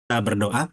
Kita berdoa.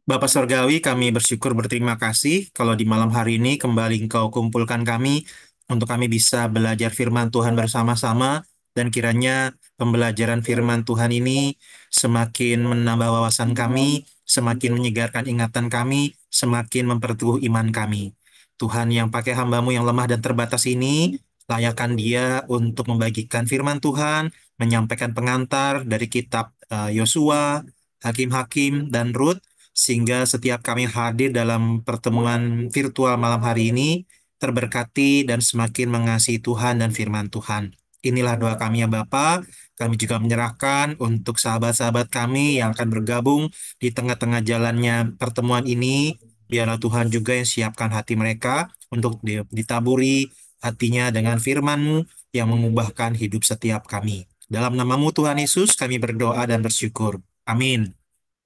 Bapa Sorgawi, kami bersyukur berterima kasih kalau di malam hari ini kembali Engkau kumpulkan kami untuk kami bisa belajar firman Tuhan bersama-sama dan kiranya pembelajaran firman Tuhan ini semakin menambah wawasan kami, semakin menyegarkan ingatan kami, semakin memperteguh iman kami. Tuhan yang pakai hamba-Mu yang lemah dan terbatas ini, layakkan Dia untuk membagikan firman Tuhan, menyampaikan pengantar dari kitab Yosua, Hakim-Hakim, dan Rut, sehingga setiap kami hadir dalam pertemuan virtual malam hari ini terberkati dan semakin mengasihi Tuhan dan firman Tuhan. Inilah doa kami ya Bapa. Kami juga menyerahkan untuk sahabat-sahabat kami yang akan bergabung di tengah-tengah jalannya pertemuan ini. Biarlah Tuhan juga yang siapkan hati mereka untuk ditaburi hatinya dengan firman-Mu yang mengubahkan hidup setiap kami. Dalam nama-Mu Tuhan Yesus kami berdoa dan bersyukur. Amin.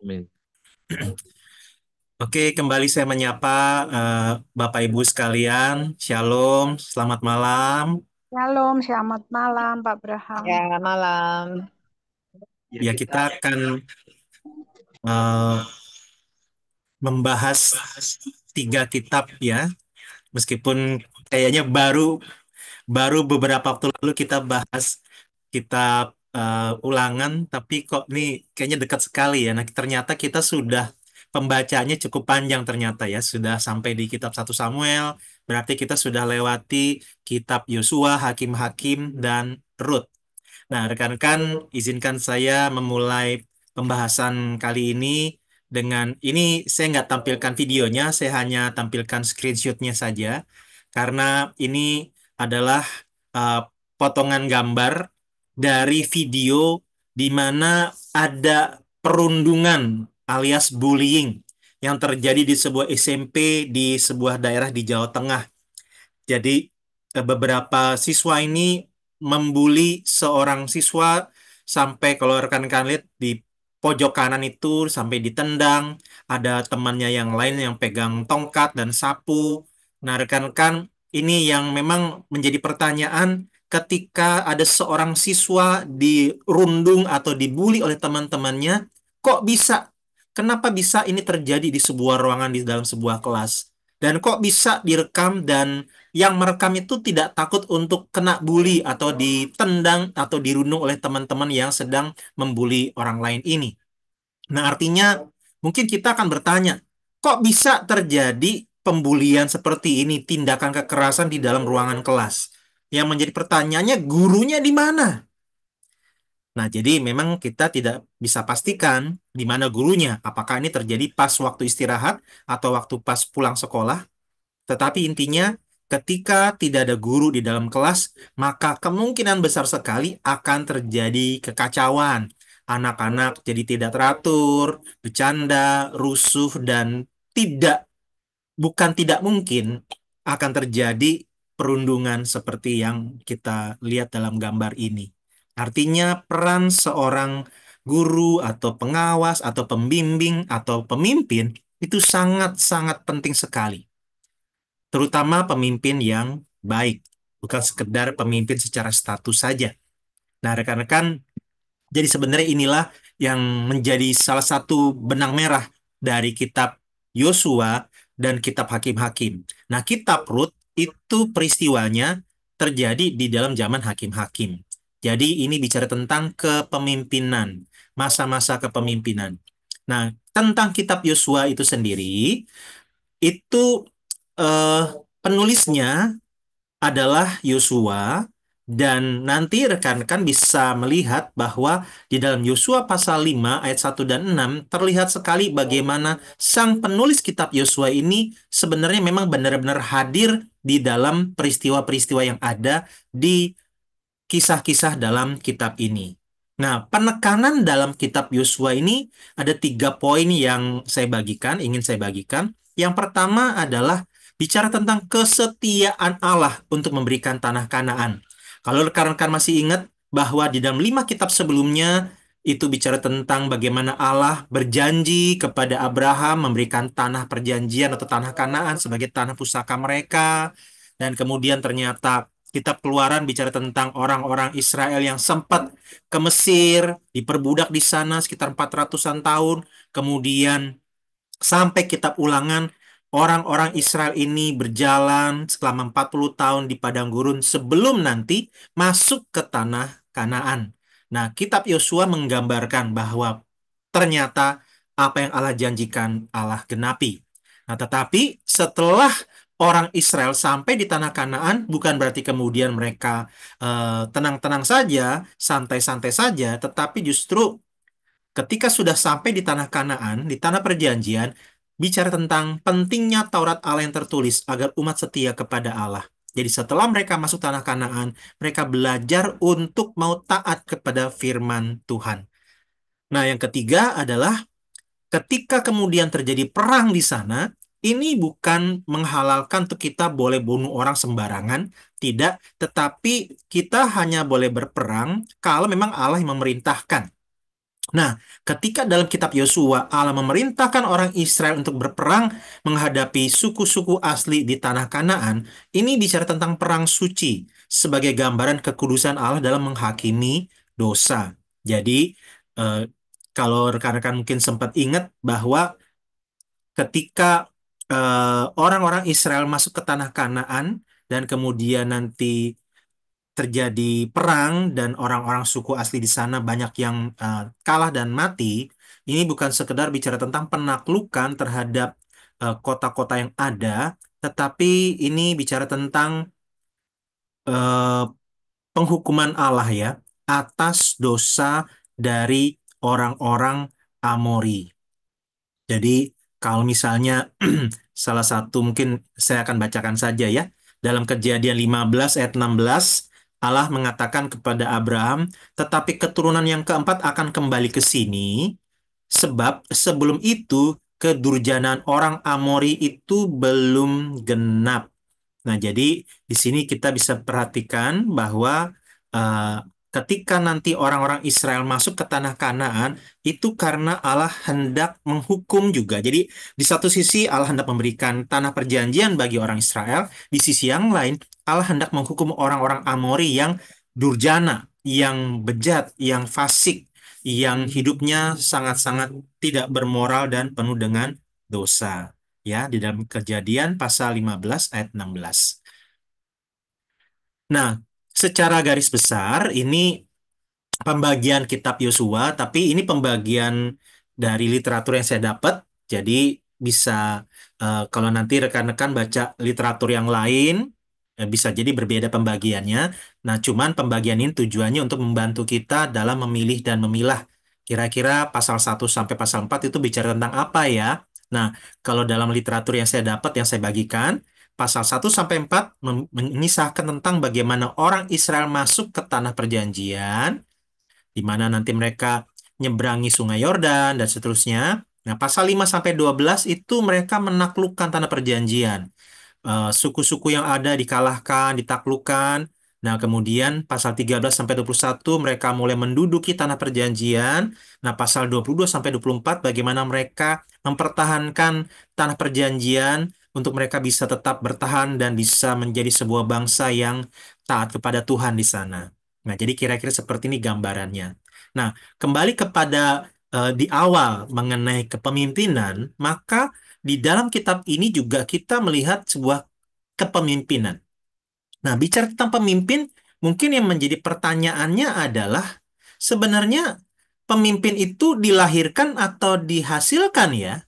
Amin. Oke, kembali saya menyapa eh, Bapak Ibu sekalian. Shalom, selamat malam. Shalom, selamat malam Pak Braham. Ya, malam. Ya, kita akan eh, membahas tiga kitab ya. Meskipun kayaknya baru baru beberapa waktu lalu kita bahas kitab ulangan, tapi kok nih kayaknya dekat sekali ya. Nah, ternyata kita sudah pembacanya cukup panjang ternyata ya. Sudah sampai di kitab 1 Samuel, berarti kita sudah lewati kitab Yosua, Hakim-Hakim, dan Rut. Nah, rekan-rekan, izinkan saya memulai pembahasan kali ini dengan ini saya nggak tampilkan videonya, saya hanya tampilkan screenshotnya saja, karena ini adalah uh, potongan gambar dari video di mana ada perundungan alias bullying yang terjadi di sebuah SMP di sebuah daerah di Jawa Tengah. Jadi beberapa siswa ini membuli seorang siswa sampai kalau rekan-rekan lihat di pojok kanan itu sampai ditendang, ada temannya yang lain yang pegang tongkat dan sapu. Nah, rekan-rekan, ini yang memang menjadi pertanyaan ketika ada seorang siswa dirundung atau dibuli oleh teman-temannya, kok bisa? Kenapa bisa ini terjadi di sebuah ruangan di dalam sebuah kelas? Dan kok bisa direkam dan yang merekam itu tidak takut untuk kena bully atau ditendang atau dirundung oleh teman-teman yang sedang membuli orang lain ini. Nah, artinya mungkin kita akan bertanya, kok bisa terjadi pembulian seperti ini, tindakan kekerasan di dalam ruangan kelas? Yang menjadi pertanyaannya, gurunya di mana? Nah, jadi memang kita tidak bisa pastikan di mana gurunya. Apakah ini terjadi pas waktu istirahat atau waktu pas pulang sekolah? Tetapi intinya, ketika tidak ada guru di dalam kelas, maka kemungkinan besar sekali akan terjadi kekacauan. Anak-anak jadi tidak teratur, bercanda, rusuh, dan tidak, bukan tidak mungkin akan terjadi perundungan seperti yang kita lihat dalam gambar ini. Artinya peran seorang guru atau pengawas atau pembimbing atau pemimpin itu sangat-sangat penting sekali, terutama pemimpin yang baik, bukan sekedar pemimpin secara status saja. Nah, rekan-rekan, jadi sebenarnya inilah yang menjadi salah satu benang merah dari kitab Yosua dan kitab Hakim-Hakim. Nah, kitab Rut itu peristiwanya terjadi di dalam zaman Hakim-Hakim. Jadi ini bicara tentang kepemimpinan, masa-masa kepemimpinan. Nah, tentang kitab Yosua itu sendiri, itu eh, penulisnya adalah Yosua, dan nanti rekan-rekan bisa melihat bahwa di dalam Yosua pasal 5 ayat 1 dan 6 terlihat sekali bagaimana sang penulis kitab Yosua ini sebenarnya memang benar-benar hadir di dalam peristiwa-peristiwa yang ada di kisah-kisah dalam kitab ini. Nah, penekanan dalam kitab Yosua ini ada 3 poin yang ingin saya bagikan. Yang pertama adalah bicara tentang kesetiaan Allah untuk memberikan tanah Kanaan. Kalau rekan-rekan masih ingat bahwa di dalam 5 kitab sebelumnya itu bicara tentang bagaimana Allah berjanji kepada Abraham memberikan tanah perjanjian atau tanah Kanaan sebagai tanah pusaka mereka. Dan kemudian ternyata Kitab Keluaran bicara tentang orang-orang Israel yang sempat ke Mesir, diperbudak di sana sekitar 400-an tahun. Kemudian sampai kitab Ulangan, orang-orang Israel ini berjalan selama 40 tahun di padang gurun sebelum nanti masuk ke tanah Kanaan. Nah, kitab Yosua menggambarkan bahwa ternyata apa yang Allah janjikan Allah genapi. Nah, tetapi setelah orang Israel sampai di tanah Kanaan, bukan berarti kemudian mereka tenang-tenang saja, santai-santai saja, tetapi justru ketika sudah sampai di tanah Kanaan, di tanah perjanjian, bicara tentang pentingnya Taurat Allah yang tertulis agar umat setia kepada Allah. Jadi setelah mereka masuk tanah Kanaan, mereka belajar untuk mau taat kepada firman Tuhan. Nah, yang ketiga adalah ketika kemudian terjadi perang di sana, ini bukan menghalalkan untuk kita boleh bunuh orang sembarangan, tidak, tetapi kita hanya boleh berperang kalau memang Allah yang memerintahkan. Nah, ketika dalam kitab Yosua Allah memerintahkan orang Israel untuk berperang menghadapi suku-suku asli di tanah Kanaan, ini bicara tentang perang suci sebagai gambaran kekudusan Allah dalam menghakimi dosa. Jadi, eh, kalau rekan-rekan mungkin sempat ingat bahwa ketika orang-orang Israel masuk ke tanah Kanaan dan kemudian nanti terjadi perang dan orang-orang suku asli di sana banyak yang kalah dan mati, ini bukan sekedar bicara tentang penaklukan terhadap kota-kota yang ada, tetapi ini bicara tentang eh, penghukuman Allah ya atas dosa dari orang-orang Amori. Jadi kalau misalnya salah satu mungkin saya akan bacakan saja ya. Dalam Kejadian 15 ayat 16, Allah mengatakan kepada Abraham, tetapi keturunan yang keempat akan kembali ke sini, sebab sebelum itu kedurjanaan orang Amori itu belum genap. Nah, jadi di sini kita bisa perhatikan bahwa eh, ketika nanti orang-orang Israel masuk ke tanah Kanaan, itu karena Allah hendak menghukum juga. Jadi di satu sisi Allah hendak memberikan tanah perjanjian bagi orang Israel, di sisi yang lain Allah hendak menghukum orang-orang Amori yang durjana, yang bejat, yang fasik, yang hidupnya sangat-sangat tidak bermoral dan penuh dengan dosa. Ya, di dalam Kejadian pasal 15 ayat 16. Nah, secara garis besar ini pembagian kitab Yosua, tapi ini pembagian dari literatur yang saya dapat. Jadi bisa kalau nanti rekan-rekan baca literatur yang lain, bisa jadi berbeda pembagiannya. Nah, cuman pembagian ini tujuannya untuk membantu kita dalam memilih dan memilah. Kira-kira pasal 1 sampai pasal 4 itu bicara tentang apa ya? Nah, kalau dalam literatur yang saya dapat, yang saya bagikan, pasal 1 sampai 4 mengisahkan tentang bagaimana orang Israel masuk ke tanah perjanjian, di mana nanti mereka nyeberangi Sungai Yordan dan seterusnya. Nah, pasal 5 sampai 12 itu mereka menaklukkan tanah perjanjian. Suku-suku yang ada dikalahkan, ditaklukkan. Nah, kemudian pasal 13 sampai 21 mereka mulai menduduki tanah perjanjian. Nah, pasal 22 sampai 24 bagaimana mereka mempertahankan tanah perjanjian untuk mereka bisa tetap bertahan dan bisa menjadi sebuah bangsa yang taat kepada Tuhan di sana. Nah, jadi kira-kira seperti ini gambarannya. Nah, kembali kepada di awal mengenai kepemimpinan, maka di dalam kitab ini juga kita melihat sebuah kepemimpinan. Nah, bicara tentang pemimpin, mungkin yang menjadi pertanyaannya adalah sebenarnya pemimpin itu dilahirkan atau dihasilkan ya?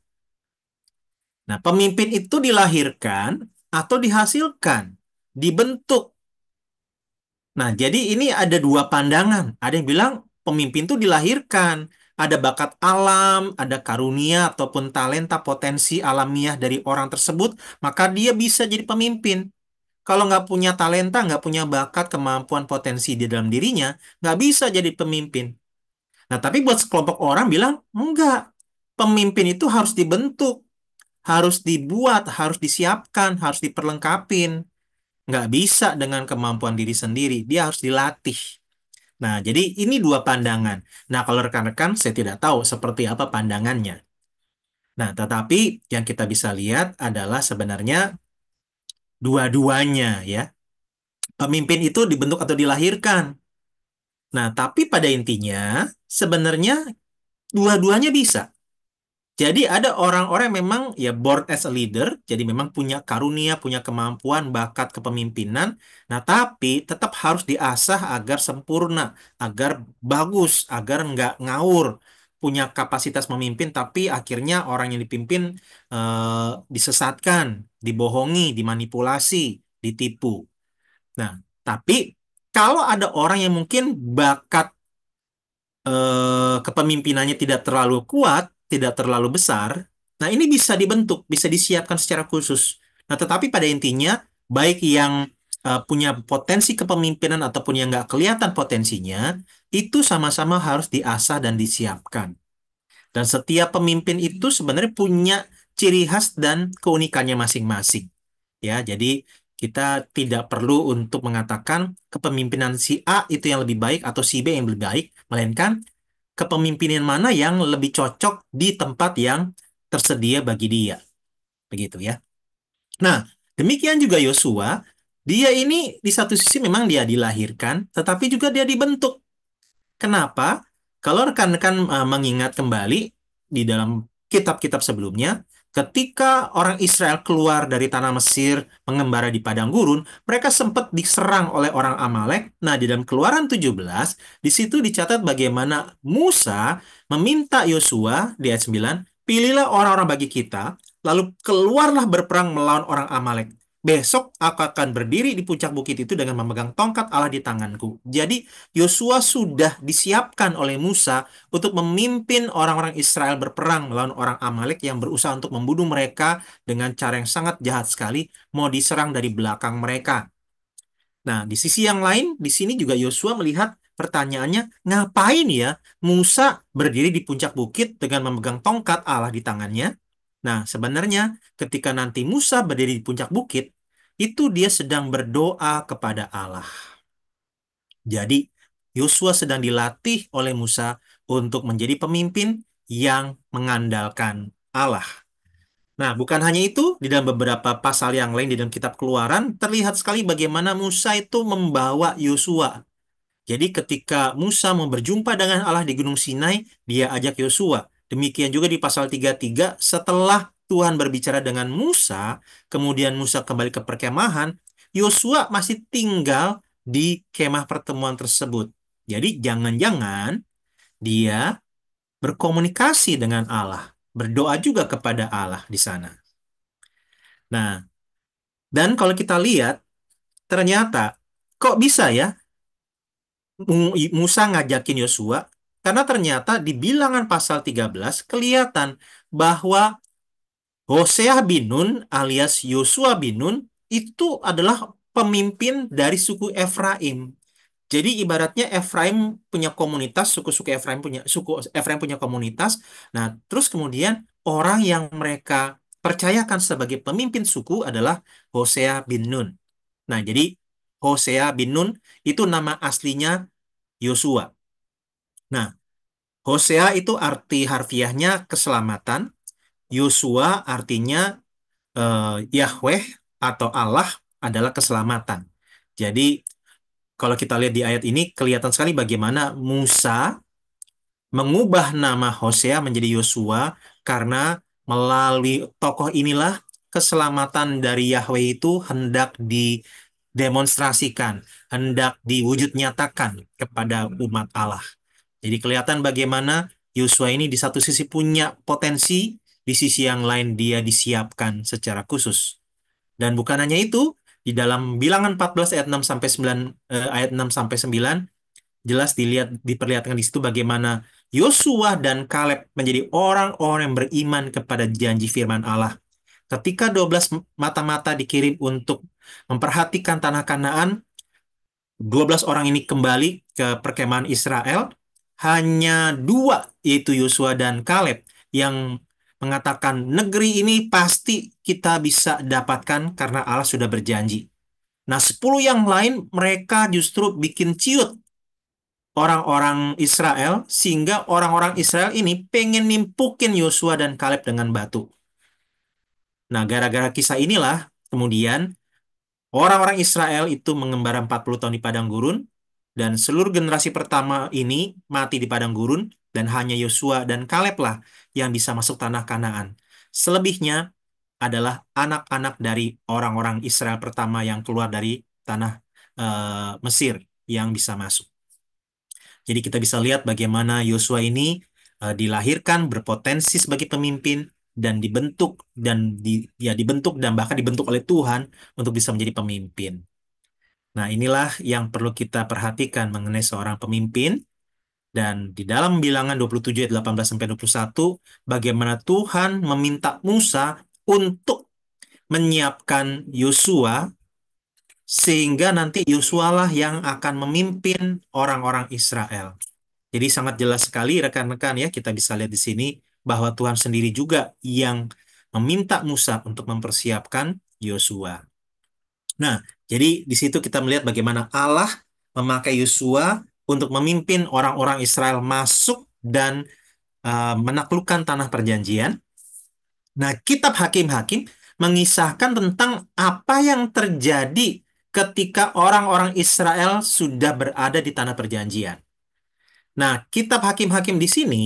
Nah, pemimpin itu dilahirkan atau dihasilkan, dibentuk. Nah, jadi ini ada dua pandangan. Ada yang bilang pemimpin itu dilahirkan, ada bakat alam, ada karunia ataupun talenta potensi alamiah dari orang tersebut, maka dia bisa jadi pemimpin. Kalau nggak punya talenta, nggak punya bakat, kemampuan, potensi di dalam dirinya, nggak bisa jadi pemimpin. Nah, tapi buat sekelompok orang bilang, enggak. Pemimpin itu harus dibentuk, harus dibuat, harus disiapkan, harus diperlengkapin. Nggak bisa dengan kemampuan diri sendiri, dia harus dilatih. Nah, jadi ini dua pandangan. Nah, kalau rekan-rekan, saya tidak tahu seperti apa pandangannya. Nah, tetapi yang kita bisa lihat adalah sebenarnya dua-duanya ya. pemimpin itu dibentuk atau dilahirkan. Nah, tapi pada intinya sebenarnya dua-duanya bisa. Jadi ada orang-orang yang memang ya born as a leader, jadi memang punya karunia, punya kemampuan, bakat kepemimpinan. Nah, tapi tetap harus diasah agar sempurna, agar bagus, agar nggak ngawur, punya kapasitas memimpin, tapi akhirnya orang yang dipimpin disesatkan, dibohongi, dimanipulasi, ditipu. Nah, tapi kalau ada orang yang mungkin bakat kepemimpinannya tidak terlalu kuat, tidak terlalu besar, nah ini bisa dibentuk, bisa disiapkan secara khusus. Nah, tetapi pada intinya, baik yang punya potensi kepemimpinan ataupun yang nggak kelihatan potensinya, itu sama-sama harus diasah dan disiapkan. Dan setiap pemimpin itu sebenarnya punya ciri khas dan keunikannya masing-masing. Ya, jadi kita tidak perlu untuk mengatakan kepemimpinan si A itu yang lebih baik atau si B yang lebih baik, melainkan kepemimpinan mana yang lebih cocok di tempat yang tersedia bagi dia. Begitu ya. Nah, demikian juga Yosua, dia ini di satu sisi memang dia dilahirkan, tetapi juga dia dibentuk. Kenapa? Kalau rekan-rekan mengingat kembali di dalam kitab-kitab sebelumnya, ketika orang Israel keluar dari tanah Mesir mengembara di padang gurun, mereka sempat diserang oleh orang Amalek. Nah, di dalam Keluaran 17, di situ dicatat bagaimana Musa meminta Yosua di ayat 9, "Pilihlah orang-orang bagi kita, lalu keluarlah berperang melawan orang Amalek. Besok aku akan berdiri di puncak bukit itu dengan memegang tongkat Allah di tanganku." Jadi Yosua sudah disiapkan oleh Musa untuk memimpin orang-orang Israel berperang melawan orang Amalek yang berusaha untuk membunuh mereka dengan cara yang sangat jahat sekali, mau diserang dari belakang mereka. Nah, di sisi yang lain, di sini juga Yosua melihat pertanyaannya, ngapain ya Musa berdiri di puncak bukit dengan memegang tongkat Allah di tangannya? Nah, sebenarnya ketika nanti Musa berdiri di puncak bukit, itu dia sedang berdoa kepada Allah. Jadi, Yosua sedang dilatih oleh Musa untuk menjadi pemimpin yang mengandalkan Allah. Nah, bukan hanya itu, di dalam beberapa pasal yang lain di dalam kitab Keluaran, terlihat sekali bagaimana Musa itu membawa Yosua. Jadi ketika Musa mau berjumpa dengan Allah di Gunung Sinai, dia ajak Yosua. Demikian juga di pasal 33, setelah Tuhan berbicara dengan Musa, kemudian Musa kembali ke perkemahan, Yosua masih tinggal di kemah pertemuan tersebut. Jadi jangan-jangan dia berkomunikasi dengan Allah, berdoa juga kepada Allah di sana. Nah, dan kalau kita lihat, ternyata kok bisa ya Musa ngajakin Yosua, karena ternyata di bilangan pasal 13 kelihatan bahwa Hosea bin Nun alias Yosua bin Nun itu adalah pemimpin dari suku Efraim. Jadi ibaratnya Efraim punya komunitas, suku Efraim punya komunitas. Nah, terus kemudian orang yang mereka percayakan sebagai pemimpin suku adalah Hosea bin Nun. Nah, jadi Hosea bin Nun itu nama aslinya Yosua. Nah, Hosea itu arti harfiahnya keselamatan, Yosua artinya Yahweh atau Allah adalah keselamatan. Jadi, kalau kita lihat di ayat ini, kelihatan sekali bagaimana Musa mengubah nama Hosea menjadi Yosua karena melalui tokoh inilah keselamatan dari Yahweh itu hendak didemonstrasikan, hendak diwujud nyatakan kepada umat Allah. Jadi kelihatan bagaimana Yosua ini di satu sisi punya potensi, di sisi yang lain dia disiapkan secara khusus. Dan bukan hanya itu, di dalam Bilangan 14 ayat 6 sampai 9 ayat 6 sampai 9 jelas diperlihatkan di situ bagaimana Yosua dan Kaleb menjadi orang-orang yang beriman kepada janji firman Allah. Ketika 12 mata-mata dikirim untuk memperhatikan tanah Kanaan, 12 orang ini kembali ke perkemahan Israel, hanya dua, yaitu Yosua dan Kaleb, yang mengatakan negeri ini pasti kita bisa dapatkan karena Allah sudah berjanji. Nah, 10 yang lain mereka justru bikin ciut orang-orang Israel, sehingga orang-orang Israel ini pengen nimpukin Yosua dan Kaleb dengan batu. Nah, gara-gara kisah inilah kemudian Orang-orang Israel itu mengembara 40 tahun di padang gurun, dan seluruh generasi pertama ini mati di padang gurun, dan hanya Yosua dan Kaleb lah yang bisa masuk tanah Kanaan. Selebihnya adalah anak-anak dari orang-orang Israel pertama yang keluar dari tanah Mesir yang bisa masuk. Jadi kita bisa lihat bagaimana Yosua ini dilahirkan berpotensi sebagai pemimpin dan dibentuk dan bahkan dibentuk oleh Tuhan untuk bisa menjadi pemimpin. Nah, inilah yang perlu kita perhatikan mengenai seorang pemimpin. Dan di dalam Bilangan 27 ayat 18 sampai 21, bagaimana Tuhan meminta Musa untuk menyiapkan Yosua sehingga nanti Yosua lah yang akan memimpin orang-orang Israel. Jadi sangat jelas sekali rekan-rekan ya, kita bisa lihat di sini bahwa Tuhan sendiri juga yang meminta Musa untuk mempersiapkan Yosua. Nah, jadi di situ kita melihat bagaimana Allah memakai Yosua untuk memimpin orang-orang Israel masuk dan menaklukkan tanah perjanjian. Nah, kitab Hakim-Hakim mengisahkan tentang apa yang terjadi ketika orang-orang Israel sudah berada di tanah perjanjian. Nah, kitab Hakim-Hakim di sini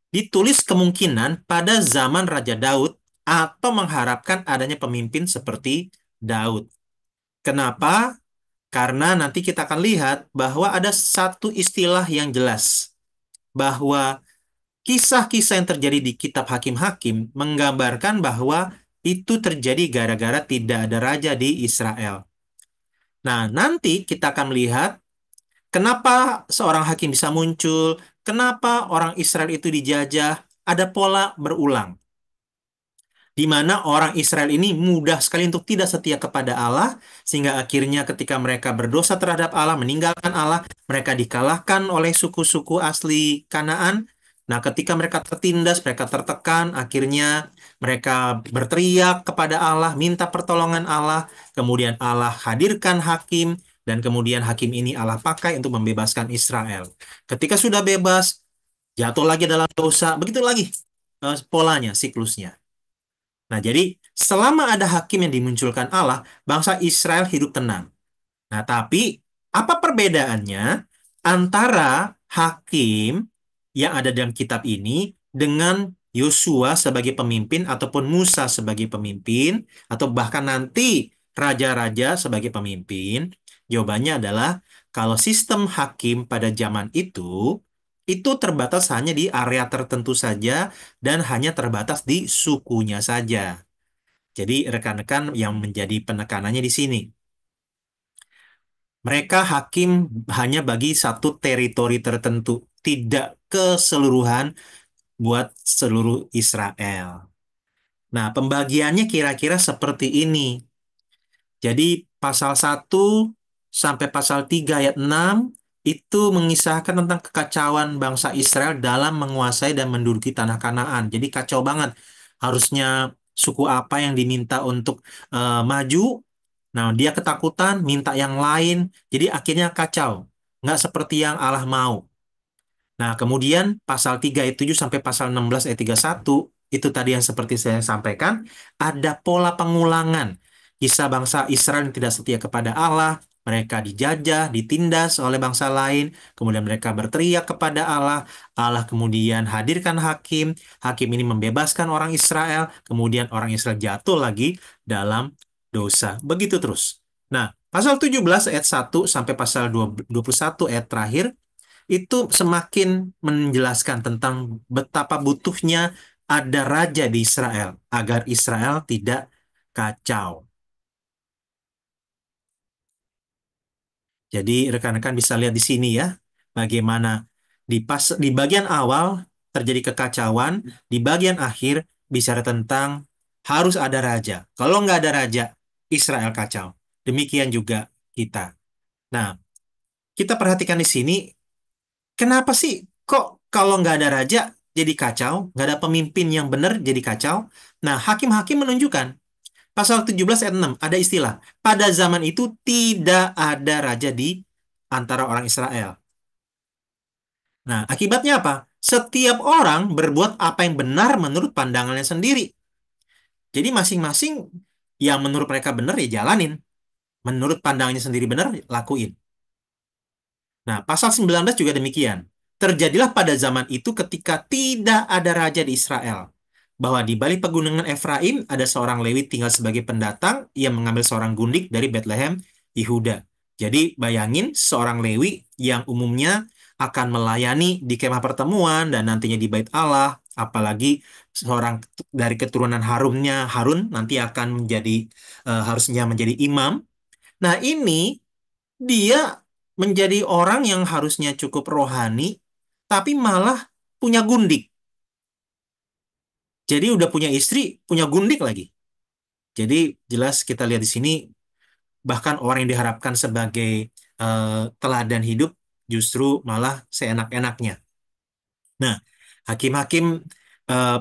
ditulis kemungkinan pada zaman Raja Daud atau mengharapkan adanya pemimpin seperti Daud. Kenapa? Karena nanti kita akan lihat bahwa ada satu istilah yang jelas, bahwa kisah-kisah yang terjadi di kitab Hakim-Hakim menggambarkan bahwa itu terjadi gara-gara tidak ada raja di Israel. Nah, nanti kita akan melihat kenapa seorang hakim bisa muncul, kenapa orang Israel itu dijajah, ada pola berulang di mana orang Israel ini mudah sekali untuk tidak setia kepada Allah, sehingga akhirnya ketika mereka berdosa terhadap Allah, meninggalkan Allah, mereka dikalahkan oleh suku-suku asli Kanaan. Nah, ketika mereka tertindas, mereka tertekan, akhirnya mereka berteriak kepada Allah, minta pertolongan Allah, kemudian Allah hadirkan hakim, dan kemudian hakim ini Allah pakai untuk membebaskan Israel. Ketika sudah bebas, jatuh lagi dalam dosa, begitu lagi polanya, siklusnya. Nah, jadi selama ada hakim yang dimunculkan Allah, bangsa Israel hidup tenang. Nah, tapi apa perbedaannya antara hakim yang ada dalam kitab ini dengan Yosua sebagai pemimpin ataupun Musa sebagai pemimpin atau bahkan nanti raja-raja sebagai pemimpin? Jawabannya adalah kalau sistem hakim pada zaman itu terbatas hanya di area tertentu saja dan hanya terbatas di sukunya saja. Jadi rekan-rekan yang menjadi penekanannya di sini. Mereka hakim hanya bagi satu teritori tertentu, tidak keseluruhan buat seluruh Israel. Nah, pembagiannya kira-kira seperti ini. Jadi pasal 1 sampai pasal 3 ayat 6 itu mengisahkan tentang kekacauan bangsa Israel dalam menguasai dan menduduki tanah Kanaan. Jadi kacau banget. Harusnya suku apa yang diminta untuk maju. Nah, dia ketakutan, minta yang lain. Jadi akhirnya kacau. Nggak seperti yang Allah mau. Nah, kemudian pasal 3 ayat 7 sampai pasal 16 ayat 31, itu tadi yang seperti saya sampaikan, ada pola pengulangan. Kisah bangsa Israel yang tidak setia kepada Allah, mereka dijajah, ditindas oleh bangsa lain, kemudian mereka berteriak kepada Allah, Allah kemudian hadirkan hakim, hakim ini membebaskan orang Israel, kemudian orang Israel jatuh lagi dalam dosa. Begitu terus. Nah, pasal 17 ayat 1 sampai pasal 21 ayat terakhir, itu semakin menjelaskan tentang betapa butuhnya ada raja di Israel agar Israel tidak kacau. Jadi rekan-rekan bisa lihat di sini ya, bagaimana di bagian awal terjadi kekacauan, di bagian akhir bicara tentang harus ada raja. Kalau nggak ada raja, Israel kacau. Demikian juga kita. Nah, kita perhatikan di sini, kenapa sih kok kalau nggak ada raja jadi kacau, nggak ada pemimpin yang benar jadi kacau? Nah, hakim-hakim menunjukkan pasal 17 ayat 6 ada istilah, pada zaman itu tidak ada raja di antara orang Israel. Nah, akibatnya apa? Setiap orang berbuat apa yang benar menurut pandangannya sendiri. Jadi masing-masing yang menurut mereka benar ya jalanin. Menurut pandangannya sendiri benar, lakuin. Nah, pasal 19 juga demikian. Terjadilah pada zaman itu ketika tidak ada raja di Israel, bahwa di balik pegunungan Efraim ada seorang Lewi tinggal sebagai pendatang, ia mengambil seorang gundik dari Bethlehem, Yehuda. Jadi bayangin seorang Lewi yang umumnya akan melayani di kemah pertemuan dan nantinya di bait Allah, apalagi seorang dari keturunan Harun nanti akan menjadi harusnya menjadi imam. Nah, ini dia menjadi orang yang harusnya cukup rohani, tapi malah punya gundik. Jadi udah punya istri, punya gundik lagi. Jadi jelas kita lihat di sini, bahkan orang yang diharapkan sebagai teladan hidup justru malah seenak-enaknya. Nah, hakim-hakim eh,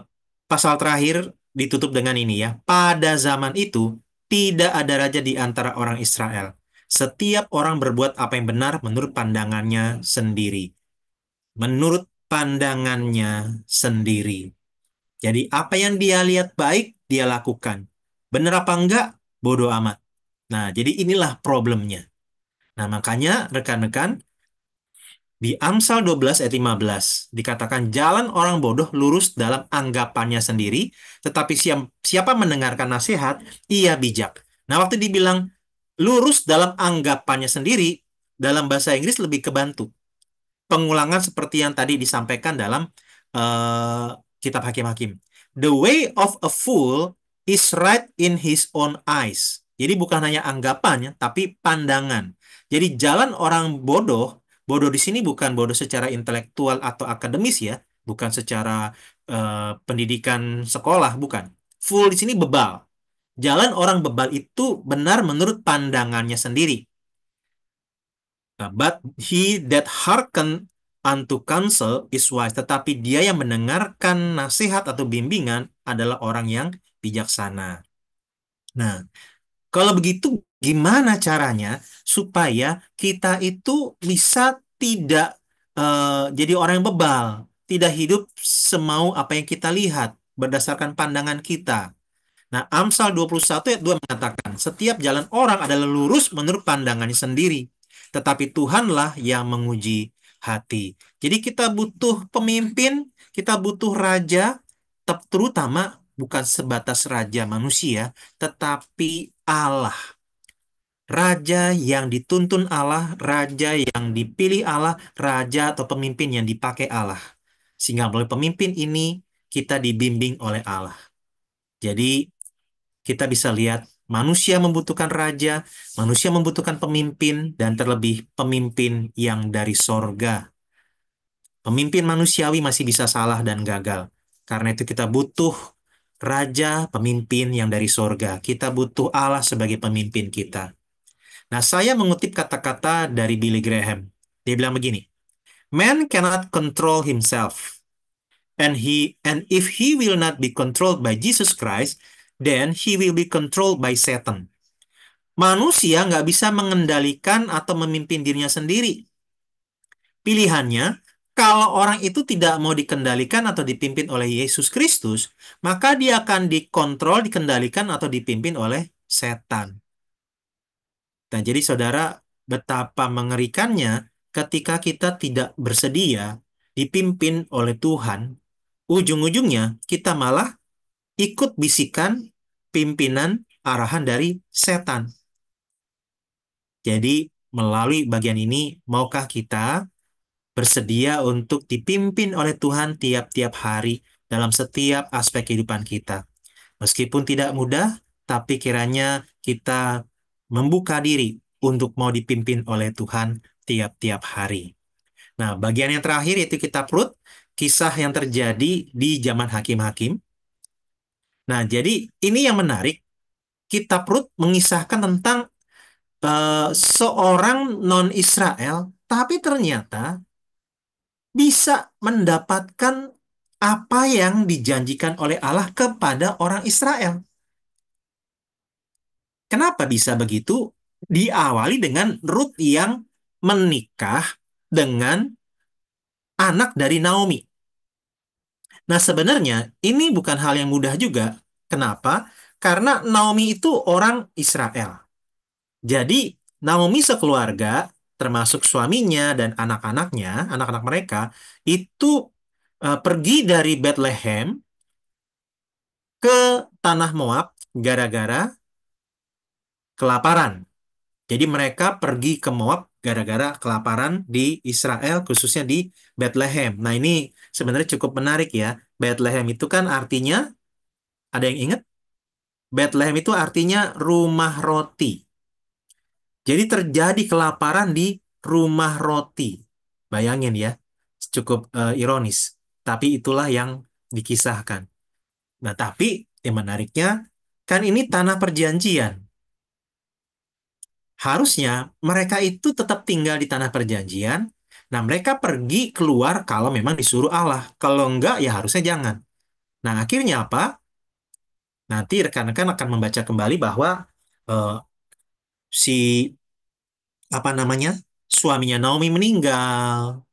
pasal terakhir ditutup dengan ini ya. Pada zaman itu tidak ada raja di antara orang Israel. Setiap orang berbuat apa yang benar menurut pandangannya sendiri. Menurut pandangannya sendiri. Jadi apa yang dia lihat baik, dia lakukan. Benar apa enggak, bodoh amat. Nah, jadi inilah problemnya. Nah, makanya rekan-rekan, di Amsal 12 ayat 15 dikatakan jalan orang bodoh lurus dalam anggapannya sendiri, tetapi siapa mendengarkan nasihat, ia bijak. Nah, waktu dibilang lurus dalam anggapannya sendiri, dalam bahasa Inggris lebih kebantu. Pengulangan seperti yang tadi disampaikan dalam eh, kitab Hakim-Hakim. The way of a fool is right in his own eyes. Jadi bukan hanya anggapannya, tapi pandangan. Jadi jalan orang bodoh, bodoh di sini bukan bodoh secara intelektual atau akademis ya, bukan secara pendidikan sekolah, bukan. Fool di sini bebal. Jalan orang bebal itu benar menurut pandangannya sendiri. Nah, but he that hearken unto counsel is wise. Tetapi dia yang mendengarkan nasihat atau bimbingan adalah orang yang bijaksana. Nah, kalau begitu gimana caranya supaya kita itu bisa tidak jadi orang yang bebal, tidak hidup semau apa yang kita lihat berdasarkan pandangan kita. Nah, Amsal 21 ayat 2 mengatakan, setiap jalan orang adalah lurus menurut pandangannya sendiri, tetapi Tuhanlah yang menguji hati. Jadi kita butuh pemimpin, kita butuh raja, terutama bukan sebatas raja manusia, tetapi Allah. Raja yang dituntun Allah, raja yang dipilih Allah, raja atau pemimpin yang dipakai Allah. Sehingga melalui pemimpin ini, kita dibimbing oleh Allah. Jadi kita bisa lihat manusia membutuhkan raja, manusia membutuhkan pemimpin, dan terlebih pemimpin yang dari sorga. Pemimpin manusiawi masih bisa salah dan gagal. Karena itu kita butuh raja, pemimpin yang dari sorga. Kita butuh Allah sebagai pemimpin kita. Nah, saya mengutip kata-kata dari Billy Graham. Dia bilang begini, Man cannot control himself, and if he will not be controlled by Jesus Christ, then he will be controlled by Satan. Manusia nggak bisa mengendalikan atau memimpin dirinya sendiri. Pilihannya, kalau orang itu tidak mau dikendalikan atau dipimpin oleh Yesus Kristus, maka dia akan dikontrol, dikendalikan, atau dipimpin oleh setan. Nah, jadi saudara, betapa mengerikannya ketika kita tidak bersedia dipimpin oleh Tuhan, ujung-ujungnya kita malah ikut bisikan pimpinan arahan dari setan. Jadi, melalui bagian ini, maukah kita bersedia untuk dipimpin oleh Tuhan tiap-tiap hari dalam setiap aspek kehidupan kita? Meskipun tidak mudah, tapi kiranya kita membuka diri untuk mau dipimpin oleh Tuhan tiap-tiap hari. Nah, bagian yang terakhir yaitu kitab Rut, kisah yang terjadi di zaman hakim-hakim. Nah, jadi ini yang menarik. Kitab Rut mengisahkan tentang seorang non-Israel, tapi ternyata bisa mendapatkan apa yang dijanjikan oleh Allah kepada orang Israel. Kenapa bisa begitu? Diawali dengan Ruth yang menikah dengan anak dari Naomi. Nah, sebenarnya ini bukan hal yang mudah juga. Kenapa? Karena Naomi itu orang Israel. Jadi Naomi sekeluarga, termasuk suaminya dan anak-anaknya, anak-anak mereka, itu pergi dari Bethlehem ke tanah Moab gara-gara kelaparan. Jadi mereka pergi ke Moab gara-gara kelaparan di Israel, khususnya di Bethlehem. Nah ini sebenarnya cukup menarik ya. Bethlehem itu kan artinya, ada yang ingat? Bethlehem itu artinya rumah roti. Jadi terjadi kelaparan di rumah roti. Bayangin ya, cukup ironis. Tapi itulah yang dikisahkan. Nah tapi yang menariknya, kan ini tanah perjanjian. Harusnya mereka itu tetap tinggal di tanah perjanjian. Nah, mereka pergi keluar kalau memang disuruh Allah. Kalau enggak, ya harusnya jangan. Nah, akhirnya apa? Nanti rekan-rekan akan membaca kembali bahwa eh, si apa namanya suaminya Naomi meninggal,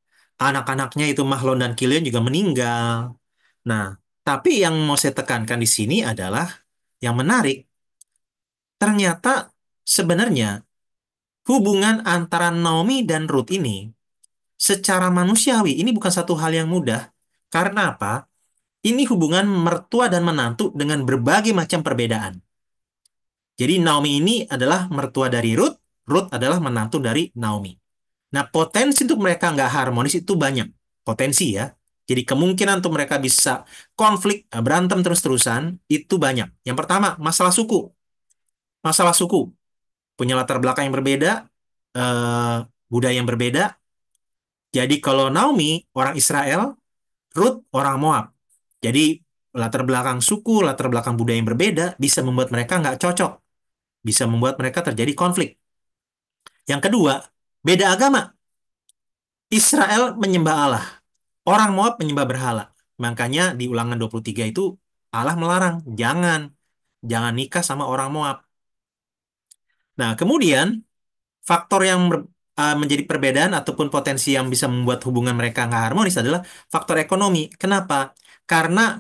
anak-anaknya itu Mahlon dan Kilian juga meninggal. Nah, tapi yang mau saya tekankan di sini adalah yang menarik. Ternyata sebenarnya hubungan antara Naomi dan Ruth ini secara manusiawi ini bukan satu hal yang mudah. Karena apa? Ini hubungan mertua dan menantu dengan berbagai macam perbedaan. Jadi Naomi ini adalah mertua dari Ruth, Ruth adalah menantu dari Naomi. Nah, potensi untuk mereka nggak harmonis itu banyak. Potensi ya. Jadi kemungkinan untuk mereka bisa konflik, berantem terus-terusan, itu banyak. Yang pertama, masalah suku. Masalah suku. Punya latar belakang yang berbeda, eh, budaya yang berbeda. Jadi kalau Naomi, orang Israel, Ruth orang Moab. Jadi latar belakang suku, latar belakang budaya yang berbeda bisa membuat mereka nggak cocok, bisa membuat mereka terjadi konflik. Yang kedua, beda agama. Israel menyembah Allah, orang Moab menyembah berhala. Makanya di Ulangan 23 itu Allah melarang, jangan nikah sama orang Moab. Nah, kemudian faktor yang menjadi perbedaan ataupun potensi yang bisa membuat hubungan mereka nggak harmonis adalah faktor ekonomi. Kenapa? Karena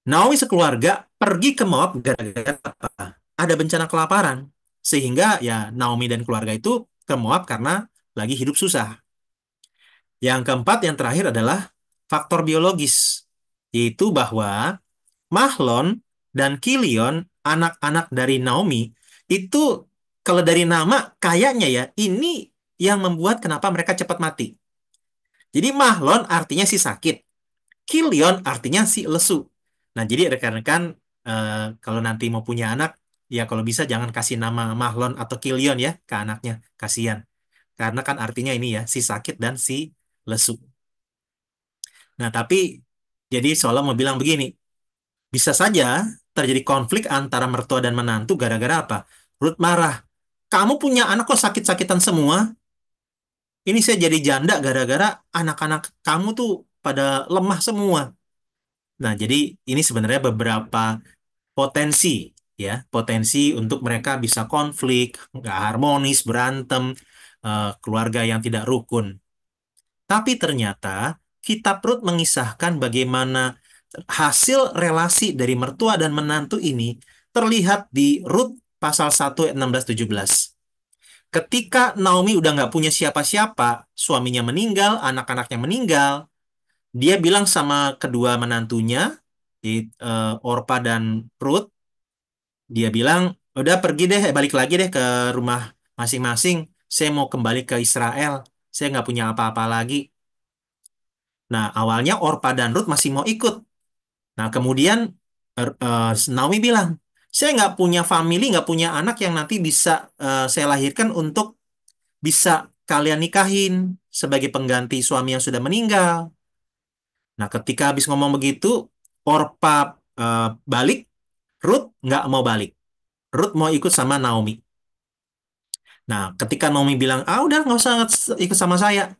Naomi sekeluarga pergi ke Moab gara-gara apa? Ada bencana kelaparan. Sehingga ya Naomi dan keluarga itu ke Moab karena lagi hidup susah. Yang keempat, yang terakhir adalah faktor biologis. Yaitu bahwa Mahlon dan Kilion, anak-anak dari Naomi, itu kalau dari nama kayaknya ya, ini yang membuat kenapa mereka cepat mati. Jadi Mahlon artinya si sakit. Kilion artinya si lesu. Nah, jadi rekan-rekan eh, kalau nanti mau punya anak, ya kalau bisa jangan kasih nama Mahlon atau Kilion ya ke anaknya. Kasihan. Karena kan artinya ini ya, si sakit dan si lesu. Nah, tapi jadi seolah mau bilang begini, bisa saja terjadi konflik antara mertua dan menantu gara-gara apa? Ruth marah. Kamu punya anak kok sakit-sakitan semua? Ini saya jadi janda gara-gara anak-anak kamu tuh pada lemah semua. Nah, jadi ini sebenarnya beberapa potensi ya, potensi untuk mereka bisa konflik, nggak harmonis, berantem, keluarga yang tidak rukun. Tapi ternyata kitab Rut mengisahkan bagaimana hasil relasi dari mertua dan menantu ini terlihat di Rut pasal 1 ayat 16-17. Ketika Naomi udah nggak punya siapa-siapa, suaminya meninggal, anak-anaknya meninggal, dia bilang sama kedua menantunya, Orpa dan Ruth, dia bilang, udah pergi deh, balik lagi deh ke rumah masing-masing. Saya mau kembali ke Israel. Saya nggak punya apa-apa lagi. Nah, awalnya Orpa dan Ruth masih mau ikut. Nah, kemudian Naomi bilang, saya nggak punya family, nggak punya anak yang nanti bisa saya lahirkan untuk bisa kalian nikahin sebagai pengganti suami yang sudah meninggal. Nah, ketika habis ngomong begitu, Orpa balik, Ruth nggak mau balik. Ruth mau ikut sama Naomi. Nah, ketika Naomi bilang, ah udah nggak usah ikut sama saya.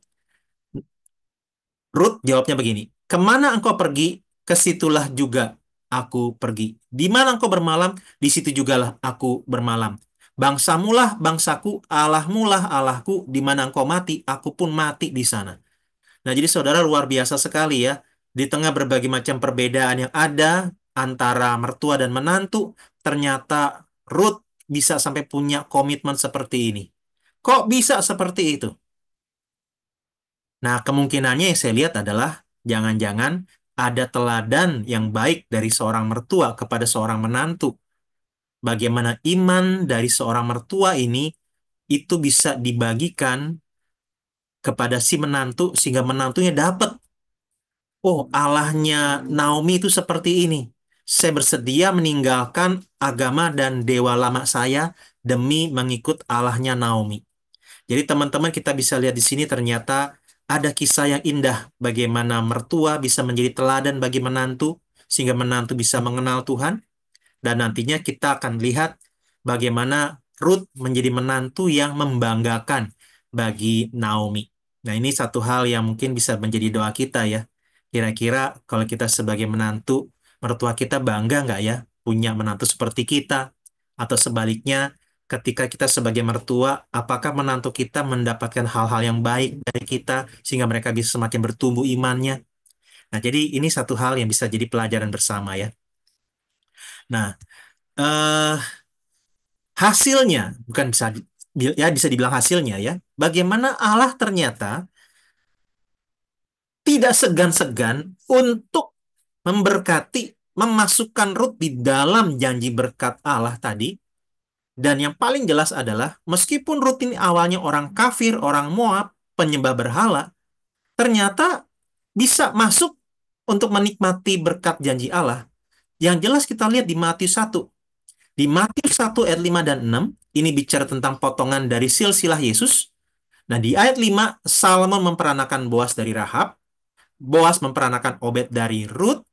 Ruth jawabnya begini, kemana engkau pergi, kesitulah juga aku pergi. Di mana engkau bermalam, di situ jugalah aku bermalam. Bangsamulah bangsaku, Allahmulah Allahku, di mana engkau mati, aku pun mati di sana. Nah, jadi saudara luar biasa sekali ya. Di tengah berbagai macam perbedaan yang ada antara mertua dan menantu, ternyata Ruth bisa sampai punya komitmen seperti ini? Kok bisa seperti itu? Nah, kemungkinannya yang saya lihat adalah jangan-jangan ada teladan yang baik dari seorang mertua kepada seorang menantu. Bagaimana iman dari seorang mertua ini itu bisa dibagikan kepada si menantu sehingga menantunya dapat. Oh, Allahnya Naomi itu seperti ini. Saya bersedia meninggalkan agama dan dewa lama saya demi mengikut Allahnya Naomi. Jadi teman-teman kita bisa lihat di sini ternyata ada kisah yang indah bagaimana mertua bisa menjadi teladan bagi menantu sehingga menantu bisa mengenal Tuhan dan nantinya kita akan lihat bagaimana Ruth menjadi menantu yang membanggakan bagi Naomi. Nah, ini satu hal yang mungkin bisa menjadi doa kita ya. Kira-kira kalau kita sebagai menantu, mertua kita bangga nggak ya punya menantu seperti kita? Atau sebaliknya, ketika kita sebagai mertua, apakah menantu kita mendapatkan hal-hal yang baik dari kita sehingga mereka bisa semakin bertumbuh imannya? Nah, jadi ini satu hal yang bisa jadi pelajaran bersama ya. Nah, eh, hasilnya bukan bisa ya bisa dibilang hasilnya ya. Bagaimana Allah ternyata tidak segan-segan untuk memberkati, memasukkan Ruth di dalam janji berkat Allah tadi. Dan yang paling jelas adalah meskipun Ruth ini awalnya orang kafir, orang Moab, penyembah berhala, ternyata bisa masuk untuk menikmati berkat janji Allah. Yang jelas kita lihat di Matius 1. Di Matius 1 ayat 5 dan 6, ini bicara tentang potongan dari silsilah Yesus. Nah, di ayat 5, Salmon memperanakan Boas dari Rahab, Boas memperanakan Obed dari Ruth,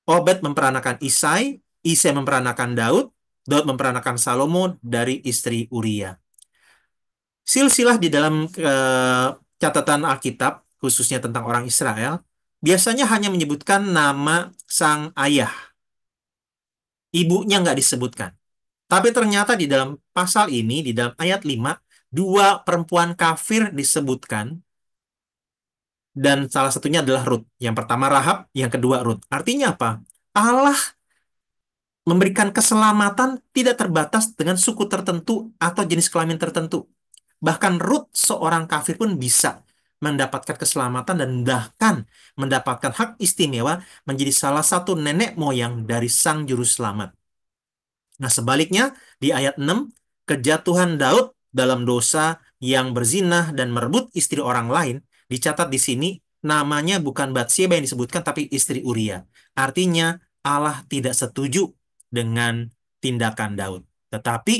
Obed memperanakan Isai, Isai memperanakan Daud, Daud memperanakan Salomo dari istri Uria. Silsilah di dalam catatan Alkitab, khususnya tentang orang Israel, biasanya hanya menyebutkan nama sang ayah. Ibunya nggak disebutkan. Tapi ternyata di dalam pasal ini, di dalam ayat 5, dua perempuan kafir disebutkan, dan salah satunya adalah Ruth. Yang pertama Rahab, yang kedua Ruth. Artinya apa? Allah memberikan keselamatan tidak terbatas dengan suku tertentu atau jenis kelamin tertentu. Bahkan Ruth, seorang kafir pun bisa mendapatkan keselamatan dan bahkan mendapatkan hak istimewa menjadi salah satu nenek moyang dari Sang Juru Selamat. Nah, sebaliknya di ayat 6, kejatuhan Daud dalam dosa yang berzinah dan merebut istri orang lain dicatat di sini namanya bukan Batsyeba yang disebutkan tapi istri Uria. Artinya Allah tidak setuju dengan tindakan Daud. Tetapi